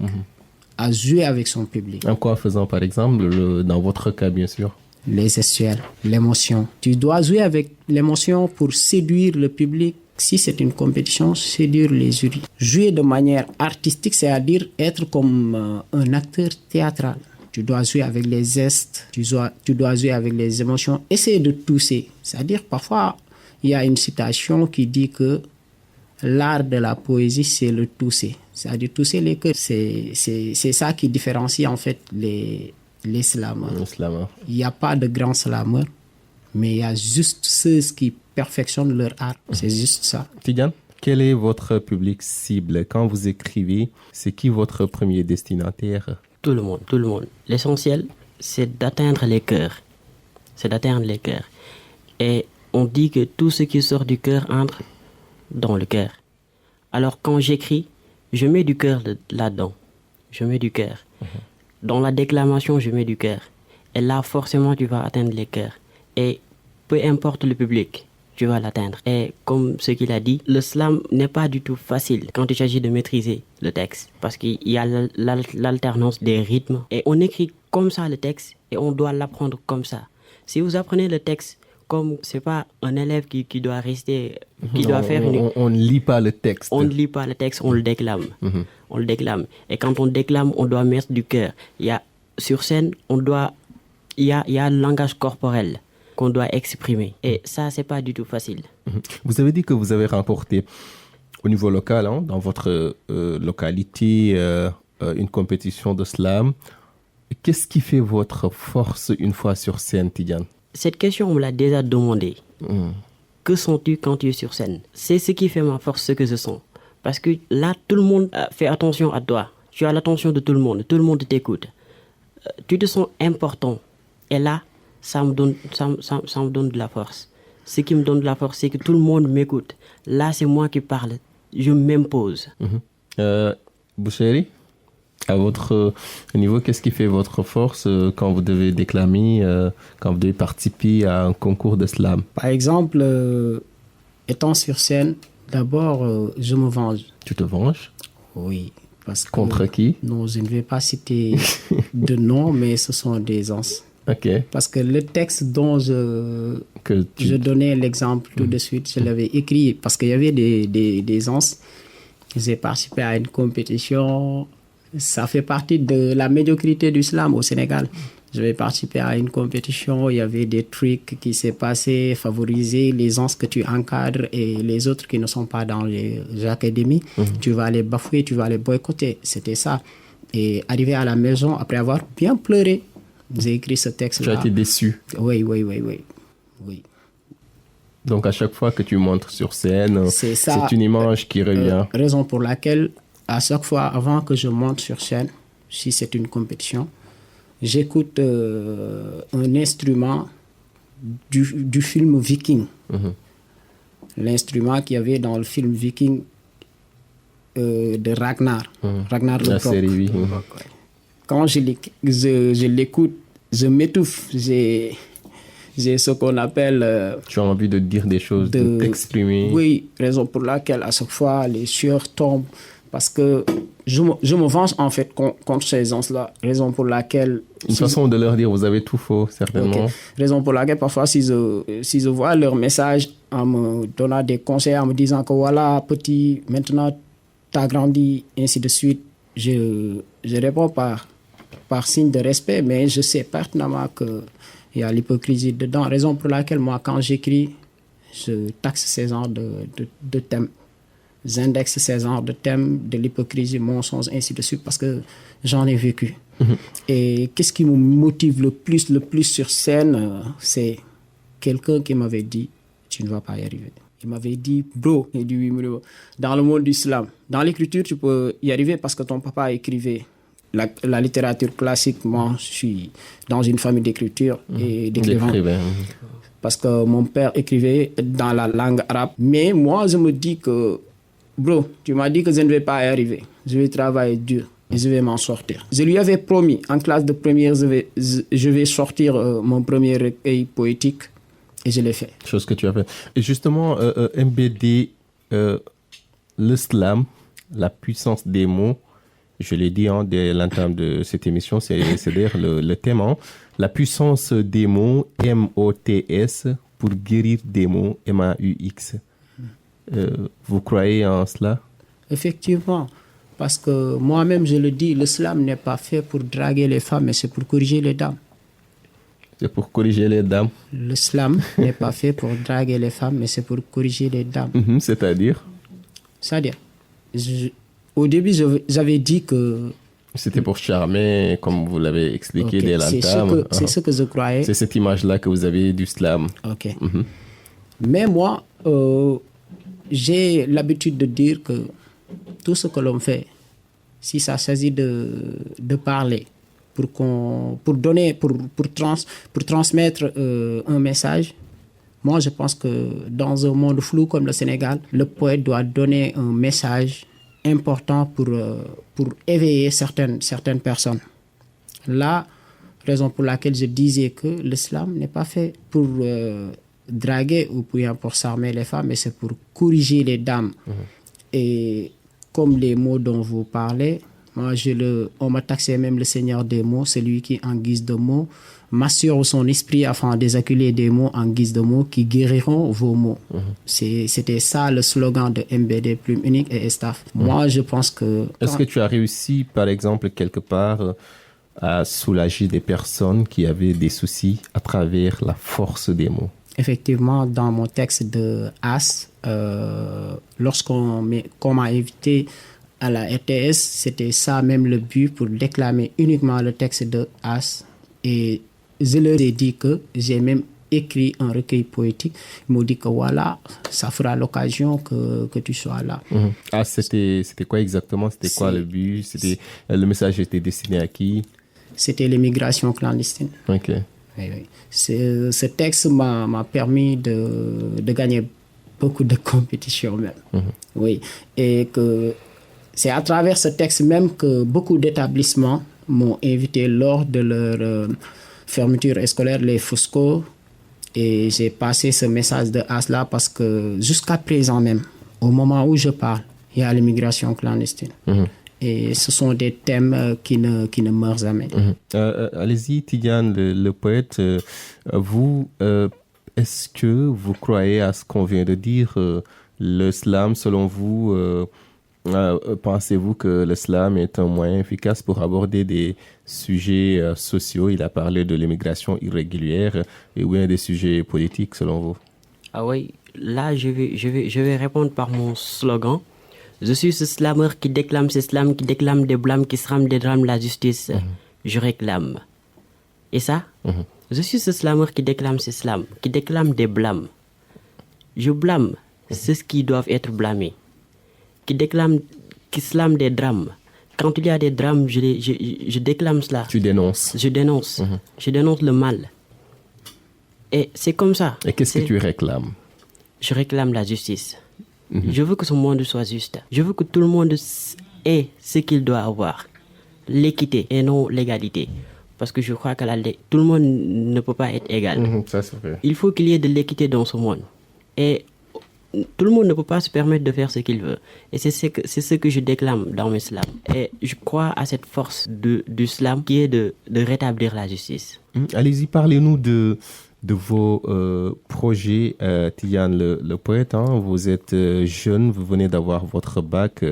à jouer avec son public. En quoi faisant, par exemple, dans votre cas, bien sûr? Les gestuels, l'émotion. Tu dois jouer avec l'émotion pour séduire le public. Si c'est une compétition, séduire les jurys. Jouer de manière artistique, c'est-à-dire être comme un acteur théâtral. Tu dois jouer avec les gestes, tu dois jouer avec les émotions. Essayer de toucher. C'est-à-dire, parfois, il y a une citation qui dit que l'art de la poésie, c'est le toucher. C'est-à-dire toucher les cœurs. C'est ça qui différencie en fait les slameurs. Il n'y a pas de grands slameurs, mais il y a juste ceux qui perfectionnent leur art. C'est juste ça. Tidiane, quel est votre public cible? Quand vous écrivez, c'est qui votre premier destinataire? Tout le monde. L'essentiel, c'est d'atteindre les cœurs. Et on dit que tout ce qui sort du cœur entre dans le cœur. Alors quand j'écris, je mets du cœur là-dedans. Je mets du cœur. Dans la déclamation, je mets du cœur. Et là, forcément, tu vas atteindre les cœurs. Et peu importe le public, tu vas l'atteindre. Et comme ce qu'il a dit, le slam n'est pas du tout facile quand il s'agit de maîtriser le texte. Parce qu'il y a l'alternance des rythmes. Et on écrit comme ça le texte et on doit l'apprendre comme ça. Si vous apprenez le texte comme c'est pas un élève qui doit rester, On ne lit pas le texte. On ne lit pas le texte, on le déclame. On le déclame. Et quand on déclame, on doit mettre du cœur. Sur scène, il y a un langage corporel qu'on doit exprimer. Et ça, c'est pas du tout facile. Vous avez dit que vous avez remporté au niveau local, dans votre localité, une compétition de slam. Qu'est-ce qui fait votre force une fois sur scène, Tidiane? Cette question, on me l'a déjà demandé. que sens-tu quand tu es sur scène? C'est ce qui fait ma force, ce que je sens. Parce que là, tout le monde fait attention à toi. Tu as l'attention de tout le monde t'écoute. Tu te sens important. Et là, ça me donne de la force. Ce qui me donne de la force, c'est que tout le monde m'écoute. Là, c'est moi qui parle. Je m'impose. Boucheri, à votre niveau, qu'est-ce qui fait votre force quand vous devez déclamer, quand vous devez participer à un concours de slam? Par exemple, étant sur scène, d'abord, je me venge. Tu te venges? Oui. Parce que, contre qui? Non, je ne vais pas citer de nom, mais ce sont des ans. Ok. Parce que le texte dont je donnais l'exemple tout de suite, je l'avais écrit parce qu'il y avait des ans. J'ai participé à une compétition. Ça fait partie de la médiocrité du slam au Sénégal. Je vais participer à une compétition. Il y avait des trucs qui s'est passé, favoriser les ans que tu encadres et les autres qui ne sont pas dans les académies. Tu vas les bafouer, tu vas les boycotter. C'était ça. Et arrivé à la maison, après avoir bien pleuré, j'ai écrit ce texte-là. Tu as été déçu? Oui. Donc, à chaque fois que tu montres sur scène, c'est une image qui revient. Raison pour laquelle, à chaque fois, avant que je monte sur scène, si c'est une compétition, j'écoute un instrument du film Viking. L'instrument qu'il y avait dans le film Viking de Ragnar. Ragnar le La série, oui. Quand je l'écoute, je m'étouffe. J'ai ce qu'on appelle... tu as envie de dire des choses, de t'exprimer. Oui, raison pour laquelle à chaque fois les sueurs tombent. Parce que je me venge en fait contre ces gens-là. Raison pour laquelle... Une façon de leur dire, vous avez tout faux, certainement. Okay. Raison pour laquelle parfois si je vois leur message en me donnant des conseils, en me disant que voilà, petit, maintenant tu as grandi, ainsi de suite, je réponds par signe de respect, mais je sais pertinemment qu'il y a l'hypocrisie dedans. Raison pour laquelle moi, quand j'écris, je taxe ces genres de thèmes. J'indexe ces genres de thèmes, de l'hypocrisie, mensonge, ainsi de suite, parce que j'en ai vécu. Et qu'est-ce qui me motive le plus sur scène, c'est quelqu'un qui m'avait dit, tu ne vas pas y arriver. Il m'avait dit, bro, il dit, oui, dans le monde du slam, dans l'écriture, tu peux y arriver parce que ton papa écrivait. La littérature classique, moi, je suis dans une famille d'écriture et d'écrivains. Parce que mon père écrivait dans la langue arabe. Mais moi, je me dis que, bro, tu m'as dit que je ne vais pas y arriver. Je vais travailler dur et je vais m'en sortir. Je lui avais promis, en classe de première, je vais sortir mon premier recueil poétique et je l'ai fait. Chose que tu as fait. Et justement, MBD, le slam, la puissance des mots, je l'ai dit dès l'entame de cette émission, c'est d'ailleurs le thème. La puissance des mots, M-O-T-S, pour guérir des mots, M-A-U-X. Vous croyez en cela? Effectivement, parce que moi-même, je le dis, le slam n'est pas fait pour draguer les femmes, mais c'est pour corriger les dames. C'est pour corriger les dames? Le slam n'est pas fait pour draguer les femmes, mais c'est pour corriger les dames. C'est-à-dire? C'est-à-dire, au début, j'avais dit que... C'était pour charmer, comme vous l'avez expliqué dès l'entame. C'est ce que je croyais. C'est cette image-là que vous avez du slam. Ok. Mais moi, j'ai l'habitude de dire que tout ce que l'on fait, si ça s'agit de parler, pour transmettre un message, moi je pense que dans un monde flou comme le Sénégal, le poète doit donner un message important pour éveiller certaines personnes. Là, raison pour laquelle je disais que l'islam n'est pas fait pour draguer ou pour s'armer les femmes, mais c'est pour corriger les dames. Et comme les mots dont vous parlez, moi, on m'a taxé même le seigneur des mots, celui qui, en guise de mots, m'assure son esprit afin d'éjaculer des mots en guise de mots qui guériront vos mots. C'était ça le slogan de MBD, Plume Unique et Staff. Moi, je pense que... Est-ce que tu as réussi, par exemple, quelque part, à soulager des personnes qui avaient des soucis à travers la force des mots? Effectivement, dans mon texte de As, lorsqu'on m'a invité à la RTS, c'était ça même le but, pour déclamer uniquement le texte de As. Et je leur ai dit que j'ai même écrit un recueil poétique. Ils m'ont dit que voilà, ça fera l'occasion que tu sois là. Ah, c'était quoi exactement? C'était quoi le but? Le message était destiné à qui? C'était l'immigration clandestine. Ok. Oui. Ce texte m'a permis de gagner beaucoup de compétitions même. Oui. Et que c'est à travers ce texte même que beaucoup d'établissements m'ont invité lors de leur fermeture scolaire, les Fosco. Et j'ai passé ce message de Asla parce que jusqu'à présent même, au moment où je parle, il y a l'immigration clandestine. Et ce sont des thèmes qui ne meurent jamais. Allez-y, Tidiane, le poète. Vous, est-ce que vous croyez à ce qu'on vient de dire? L'islam, selon vous, pensez-vous que l'islam est un moyen efficace pour aborder des sujets sociaux? Il a parlé de l'immigration irrégulière et bien des sujets politiques, selon vous? Ah oui, là, je vais répondre par mon slogan. Je suis ce slameur qui déclame ce slam, qui déclame des blâmes, qui se rame des drames, la justice. Je réclame. Et ça, je suis ce slameur qui déclame ce slam, qui déclame des blâmes. Je blâme ceux qui doivent être blâmés. Qui slame des drames. Quand il y a des drames, je déclame cela. Tu dénonces. Je dénonce. Je dénonce le mal. Et c'est comme ça. Et qu'est-ce que tu réclames? Je réclame la justice. Je veux que ce monde soit juste. Je veux que tout le monde ait ce qu'il doit avoir. L'équité et non l'égalité. Parce que je crois que tout le monde ne peut pas être égal. Ça, c'est vrai. Il faut qu'il y ait de l'équité dans ce monde. Et tout le monde ne peut pas se permettre de faire ce qu'il veut. Et c'est ce que je déclame dans mes slams. Et je crois à cette force du slam qui est de rétablir la justice. Allez-y, parlez-nous de vos projets, Tidiane le poète. Vous êtes jeune, vous venez d'avoir votre bac.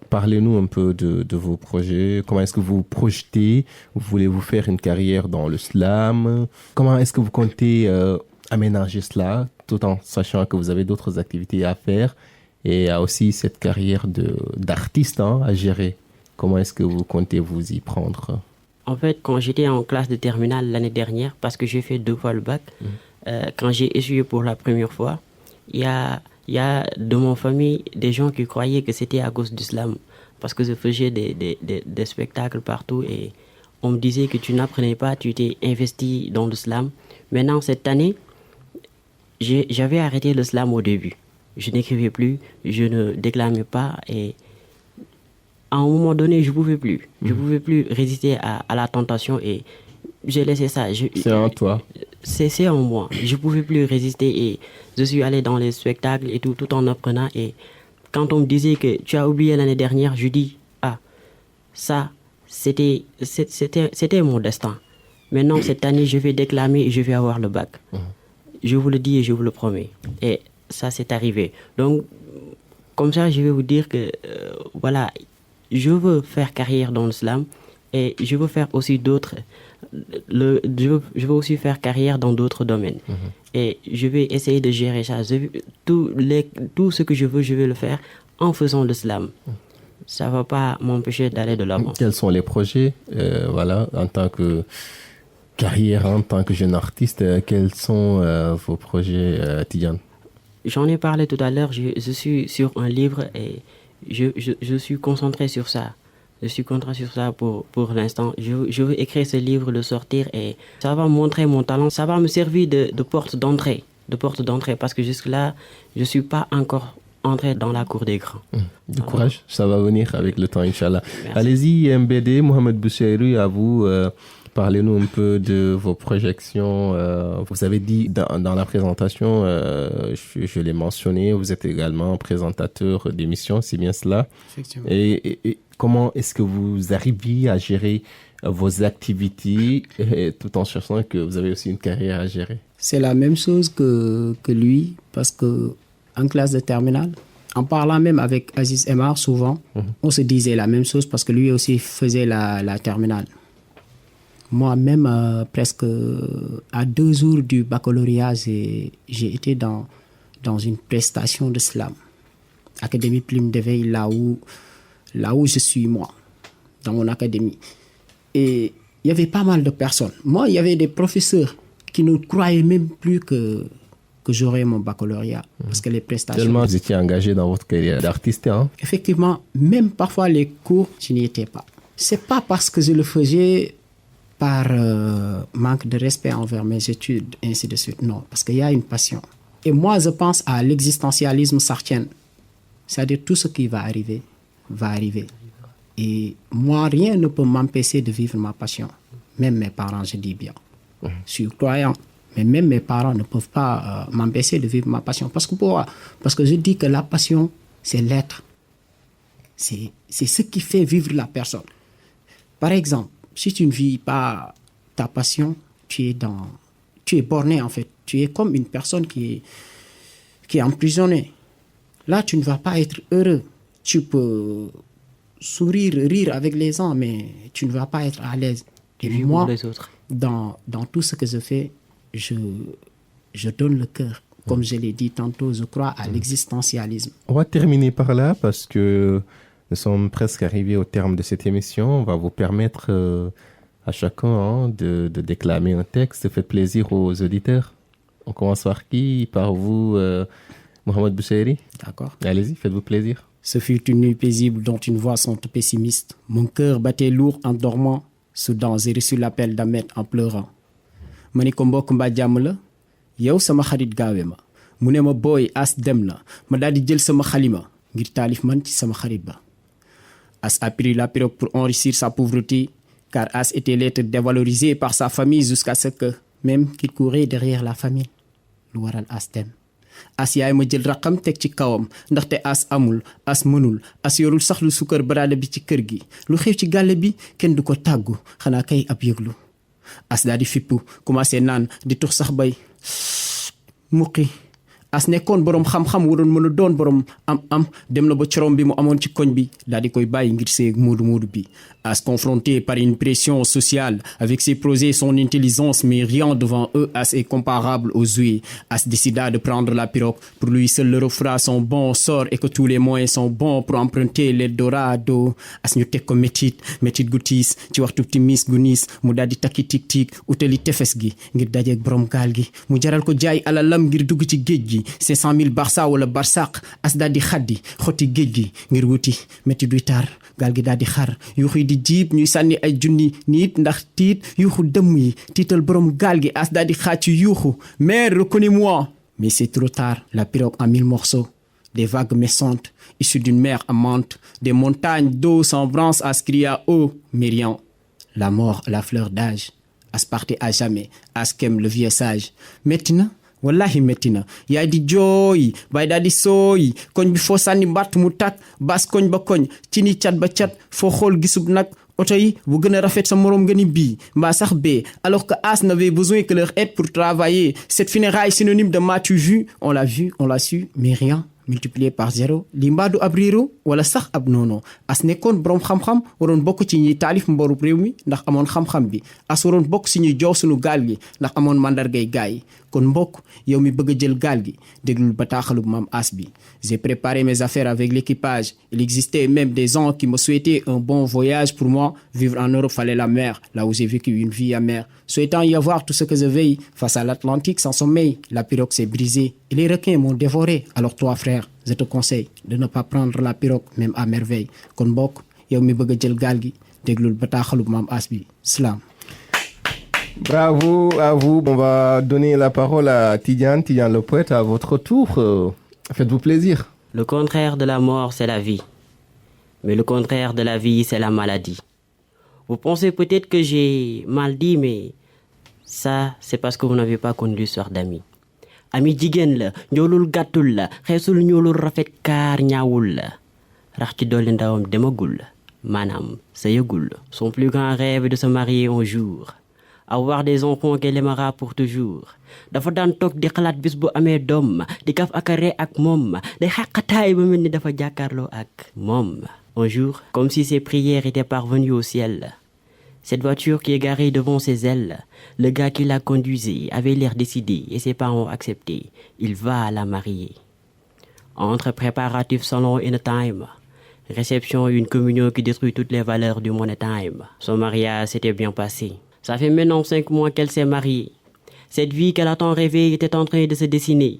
Parlez-nous un peu de vos projets. Comment est-ce que vous projetez? Voulez-vous faire une carrière dans le slam? Comment est-ce que vous comptez aménager cela, tout en sachant que vous avez d'autres activités à faire et aussi cette carrière d'artiste à gérer? Comment est-ce que vous comptez vous y prendre? En fait, quand j'étais en classe de terminale l'année dernière, parce que j'ai fait 2 fois le bac, quand j'ai essuyé pour la première fois, il y a de mon famille des gens qui croyaient que c'était à cause du slam, parce que je faisais des spectacles partout et on me disait que tu n'apprenais pas, tu t'es investi dans le slam. Maintenant, cette année, j'avais arrêté le slam au début. Je n'écrivais plus, je ne déclamais pas et à un moment donné, je ne pouvais plus. Je ne pouvais plus résister à la tentation et j'ai laissé ça. C'est en toi. C'est en moi. Je ne pouvais plus résister et je suis allé dans les spectacles et tout en apprenant. Et quand on me disait que tu as oublié l'année dernière, je dis, ça, c'était mon destin. Maintenant, cette année, je vais déclamer et je vais avoir le bac. Je vous le dis et je vous le promets. Et ça, c'est arrivé. Donc, comme ça, je vais vous dire que, voilà, je veux faire carrière dans le slam et je veux faire aussi d'autres. Je veux aussi faire carrière dans d'autres domaines. Et je vais essayer de gérer ça. Tout ce que je vais le faire en faisant le slam. Ça ne va pas m'empêcher d'aller de l'avant. Quels sont les projets, en tant que carrière, en tant que jeune artiste, quels sont vos projets, Tidiane? J'en ai parlé tout à l'heure. Je suis sur un livre et je suis concentré sur ça. Je suis concentré sur ça pour l'instant. Je veux écrire ce livre, le sortir et ça va montrer mon talent. Ça va me servir de porte d'entrée. Parce que jusque-là, je ne suis pas encore entré dans la cour des grands. Du courage, ça va venir avec le temps, Inch'Allah. Allez-y, MBD, Mohamed Bouchairu, à vous. Parlez-nous un peu de vos projections. Vous avez dit dans la présentation, je l'ai mentionné, vous êtes également présentateur d'émissions, c'est bien cela. Effectivement. Et comment est-ce que vous arriviez à gérer vos activités tout en cherchant que vous avez aussi une carrière à gérer? C'est la même chose que lui, parce que en classe de terminale, en parlant même avec Aziz Emar souvent, on se disait la même chose parce que lui aussi faisait la terminale. Moi-même, presque à 2 jours du baccalauréat, j'ai été dans une prestation de slam. Académie Plume d'éveil, là où je suis moi, dans mon académie. Et il y avait pas mal de personnes. Moi, il y avait des professeurs qui ne croyaient même plus que j'aurais mon baccalauréat. Parce que les prestations... Tellement vous étiez engagé dans votre carrière d'artiste. Hein? Effectivement, même parfois les cours, je n'y étais pas. C'est pas parce que je le faisais par manque de respect envers mes études, et ainsi de suite. Non, parce qu'il y a une passion. Et moi, je pense à l'existentialisme sartrien. C'est-à-dire tout ce qui va arriver. Et moi, rien ne peut m'empêcher de vivre ma passion. Même mes parents, je dis bien. Je suis croyant, mais même mes parents ne peuvent pas m'empêcher de vivre ma passion. Parce que pourquoi? Parce que je dis que la passion, c'est l'être. C'est ce qui fait vivre la personne. Par exemple, si tu ne vis pas ta passion, tu es borné en fait. Tu es comme une personne qui est emprisonnée. Là, tu ne vas pas être heureux. Tu peux sourire, rire avec les gens, mais tu ne vas pas être à l'aise. Et moi, les autres. Dans tout ce que je fais, je donne le cœur. Comme je l'ai dit tantôt, je crois à l'existentialisme. On va terminer par là parce que nous sommes presque arrivés au terme de cette émission. On va vous permettre à chacun de déclamer un texte. Faites plaisir aux auditeurs. On commence par qui? Par vous, Mohamed Bouchayri? D'accord. Allez-y, faites-vous plaisir. Ce fut une nuit paisible dont une voix sonne pessimiste. Mon cœur battait lourd en dormant. Soudain, j'ai reçu l'appel d'Ahmed en pleurant. Ma ni ko mbokk mbaa jàmm la yow sama xarit gaawe ma mu ne ma booy As dem la ma daal di jël sama xalima ngir taalif man ci sama xarit ba. As a pris la pirogue pour enrichir sa pauvreté car As était l'être dévalorisé par sa famille jusqu'à ce que même qu'il courait derrière la famille. Lu waral As dem. As yaay ma jël raqam teg ci kawam ndaxte As amul As mënul As yorul sax lu sukkar baraada bi ci kër gi lu xew ci gàlle bi kenn du ko tàggu xanaa kay ab yëglu. As daal di fippu commencé naan di tux sax bay muqi. As nekkoon borom xam-xam waroon mën a doon borom am dem na ba corom bi mu amoon ci koñ bi daal di koy bàyyi ngir seeg muudu bi. As confronté par une pression sociale avec ses projets, son intelligence, mais rien devant eux, As est comparable aux ouïes. As décida de prendre la pirogue. Pour lui seul le refrain son bon sort et que tous les moyens sont bons pour emprunter l'Eldorado. As ñu teg ko métit gu tiis ci waxtu timis gu niis mu daal di takki tik utali tefes gi ngir dajeeg borom gaal gi mu jaral ko jaay alalam ngir dugg ci géej gi 500 000 barça wala barsaq. As daal di xaddi xotti géej gi ngir wuti métti duy tar gaal gi daal di xar yuuxu di jiib ñuy sànni ay junni nit ndax tiit yuuxu dëmm yi tiital borom gaal gi. As daal di xàcc yuuxu mère reconnais-moi. Mais c'est trop tard. La pirogue en 1000 morceaux. Des vagues messantes issues d'une mer amante. Des montagnes d'eau s'embrassent. As cria oh mais rien. La mort à la fleur d'âge. As partait à jamais. As kem le vieux sage. Maintenant wallahi métti na yaay di jooy bay daal di sooy koñ bi foo sànni mbatt mu tàkk bas koñ ba koñ ci ni cat ba cat foo xool gisub nag oto yi bu gën a rafet sa moroom nga ni bii mbaa sax bee alors que As n'avait besoin que leur aide pour travailler. Cette funéraille synonyme de m'as-tu vu? On l'a vu, on l'a su, mais rien multiplié par 0 li mbaa du ab riiro wala sax ab noono. As nekkoon borom xam-xam waroon bokk ci ñuy taalif mboru réew mi ndax amoon xam-xam bi. As waroon bokk si ñuy joow sunu gaal gi ndax amoon mandargay gaay yi. Kon mbokk yow mi bëgg a jël gaal gi déglul bataaxalu maam As bi. J'ai préparé mes affaires avec l'équipage. Il existait même des gens qui me souhaitaient un bon voyage. Pour moi, vivre en Europe fallait la mer, là où j'ai vécu une vie amère. Souhaitant y avoir tout ce que je veille face à l'Atlantique sans sommeil, la pirogue s'est brisée et les requins m'ont dévoré. Alors toi frère, je te conseille de ne pas prendre la pirogue même à merveille. Kon mbokk yow mi bëgg a jël gaal gi déglul bataaxalu maam As bi. Salam. Bravo à vous. On va donner la parole à Tidiane le poète, à votre tour. Faites-vous plaisir. Le contraire de la mort, c'est la vie. Mais le contraire de la vie, c'est la maladie. Vous pensez peut-être que j'ai mal dit, mais ça, c'est parce que vous n'avez pas connu l'histoire d'Ami. Ami jigéen la, njoolul gàttul la, xeesul ñuulul rafet kaar ñaawul la. Rax ci dolli ndawam demagul la, maanaam sa yëgul la. Son plus grand rêve est de se marier un jour. Avoir des enfants qu'elle aimera pour toujours. Dafa daan toog di xalaat bis bu amee doom di kaf ak ree ak moom day xàqataay ba mel ni dafa jàkkaarloo ak moom. Un jour, comme si ses prières étaient parvenues au ciel, cette voiture qui est garée devant ses ailes, le gars qui la conduisait avait l'air décidé et ses parents ont accepté. Il va la marier. Entre préparatifs selon in time, réception et une communion qui détruit toutes les valeurs du money time. Son mariage s'était bien passé. Ça fait maintenant 5 mois qu'elle s'est mariée. Cette vie qu'elle a tant rêvée était en train de se dessiner.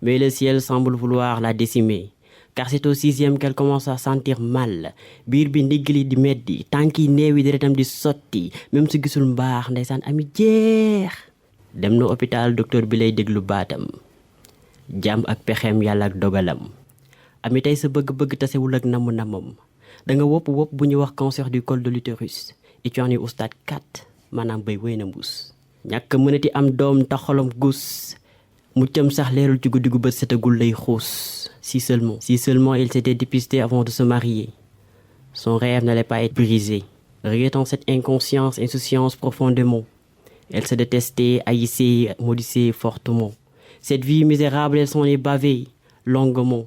Mais le ciel semble vouloir la décimer. Car c'est au 6e qu'elle commence à sentir mal. Biir bi ndigli di meddi, tànki neewi deretam di sotti, même su gisul mbaax ndeysaan ami jeex. Dem na hôpital docteur bi lay déglu baatam. Jàmm ak pexeem yàlla ak dogalam. Ami tey sa bëgg-bëgg tasewul ak namu-namam. Da nga wopp bu ñuy wax cancer du col de l'utérus. Et tu en es au stade 4, maanaam bay wéy na mbuus. Ñàkk mënati am doom ta xolam gus. Muccam sax leerul ci guddi gu bët setagul lay xuus. Si seulement il s'était dépisté avant de se marier. Son rêve n'allait pas être brisé. Regrettant cette inconscience, insouciance profondément. Elle se détestait, haïssait, maudissait fortement. Cette vie misérable, elle s'en est bavée longuement.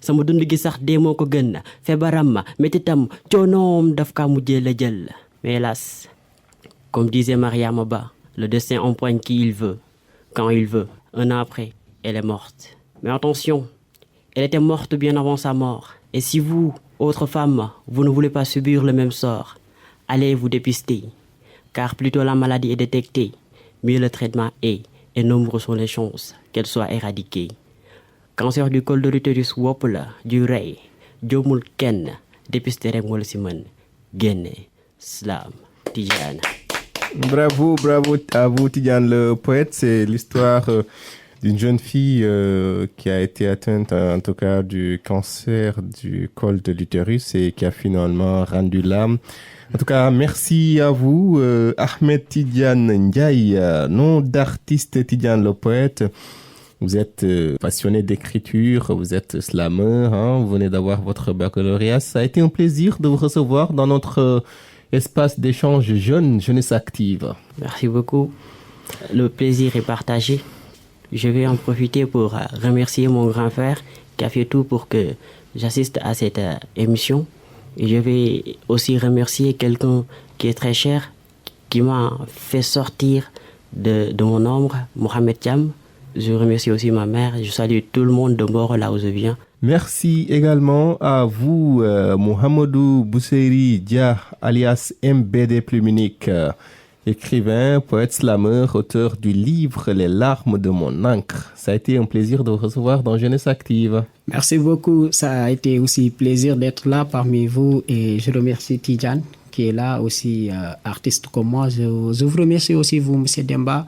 Sama dund gi sax dee moo ko gën. Feebaram métitam coonoom daf kaa mujjee la jël. Mais hélas, comme disait Mariama Ba, le destin empoigne qui il veut, quand il veut. Un an après, elle est morte. Mais attention, elle était morte bien avant sa mort. Et si vous, autre femme, vous ne voulez pas subir le même sort, allez vous dépister. Car plus tôt la maladie est détectée, mieux le traitement est, et nombreuses sont les chances qu'elle soit éradiquée. Cancer du col de l'utérus wopp la du rey joomul kenn dépister rek moo la si mën génne Slam Tidiane. Bravo à vous Tidiane le poète. C'est l'histoire d'une jeune fille qui a été atteinte en tout cas du cancer du col de l'utérus et qui a finalement rendu l'âme. En tout cas, merci à vous Ahmed Tidiane Ndiaye, nom d'artiste Tidiane le poète. Vous êtes passionné d'écriture, vous êtes slameur, vous venez d'avoir votre baccalauréat. Ça a été un plaisir de vous recevoir dans notre espace d'échange jeunesse active. Merci beaucoup. Le plaisir est partagé. Je vais en profiter pour remercier mon grand frère qui a fait tout pour que j'assiste à cette émission. Et je vais aussi remercier quelqu'un qui est très cher, qui m'a fait sortir de mon ombre, Mohamed Thiam. Je remercie aussi ma mère. Je salue tout le monde de Mboro, là où je viens. Merci également à vous, Mohamedou Bousseiri Dia, alias MBD Plumunique, écrivain, poète slameur, auteur du livre Les larmes de mon encre. Ça a été un plaisir de vous recevoir dans Jeunesse Active. Merci beaucoup. Ça a été aussi un plaisir d'être là parmi vous et je remercie Tidiane qui est là aussi, artiste comme moi. Je vous remercie aussi vous, M. Demba,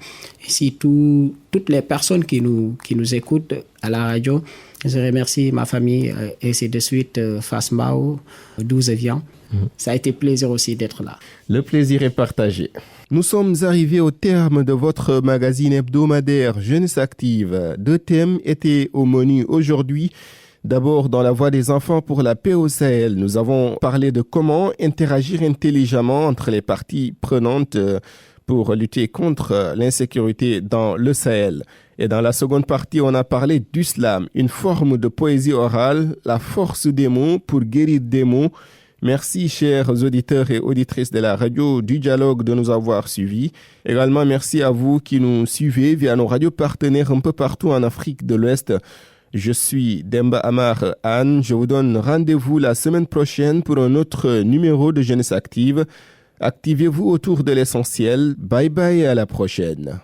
et toutes les personnes qui nous écoutent à la radio. Je remercie ma famille et c'est de suite Fasmao, d'où je viens. Ça a été plaisir aussi d'être là. Le plaisir est partagé. Nous sommes arrivés au terme de votre magazine hebdomadaire Jeunesse Active. 2 thèmes étaient au menu aujourd'hui. D'abord, dans la voix des enfants pour la paix au Sahel, nous avons parlé de comment interagir intelligemment entre les parties prenantes pour lutter contre l'insécurité dans le Sahel. Et dans la seconde partie, on a parlé du slam, une forme de poésie orale, la force des mots pour guérir des mots. Merci, chers auditeurs et auditrices de la radio du dialogue de nous avoir suivis. Également, merci à vous qui nous suivez via nos radios partenaires un peu partout en Afrique de l'Ouest. Je suis Demba Amar Anne. Je vous donne rendez-vous la semaine prochaine pour un autre numéro de Jeunesse Active. Activez-vous autour de l'essentiel. Bye bye et à la prochaine.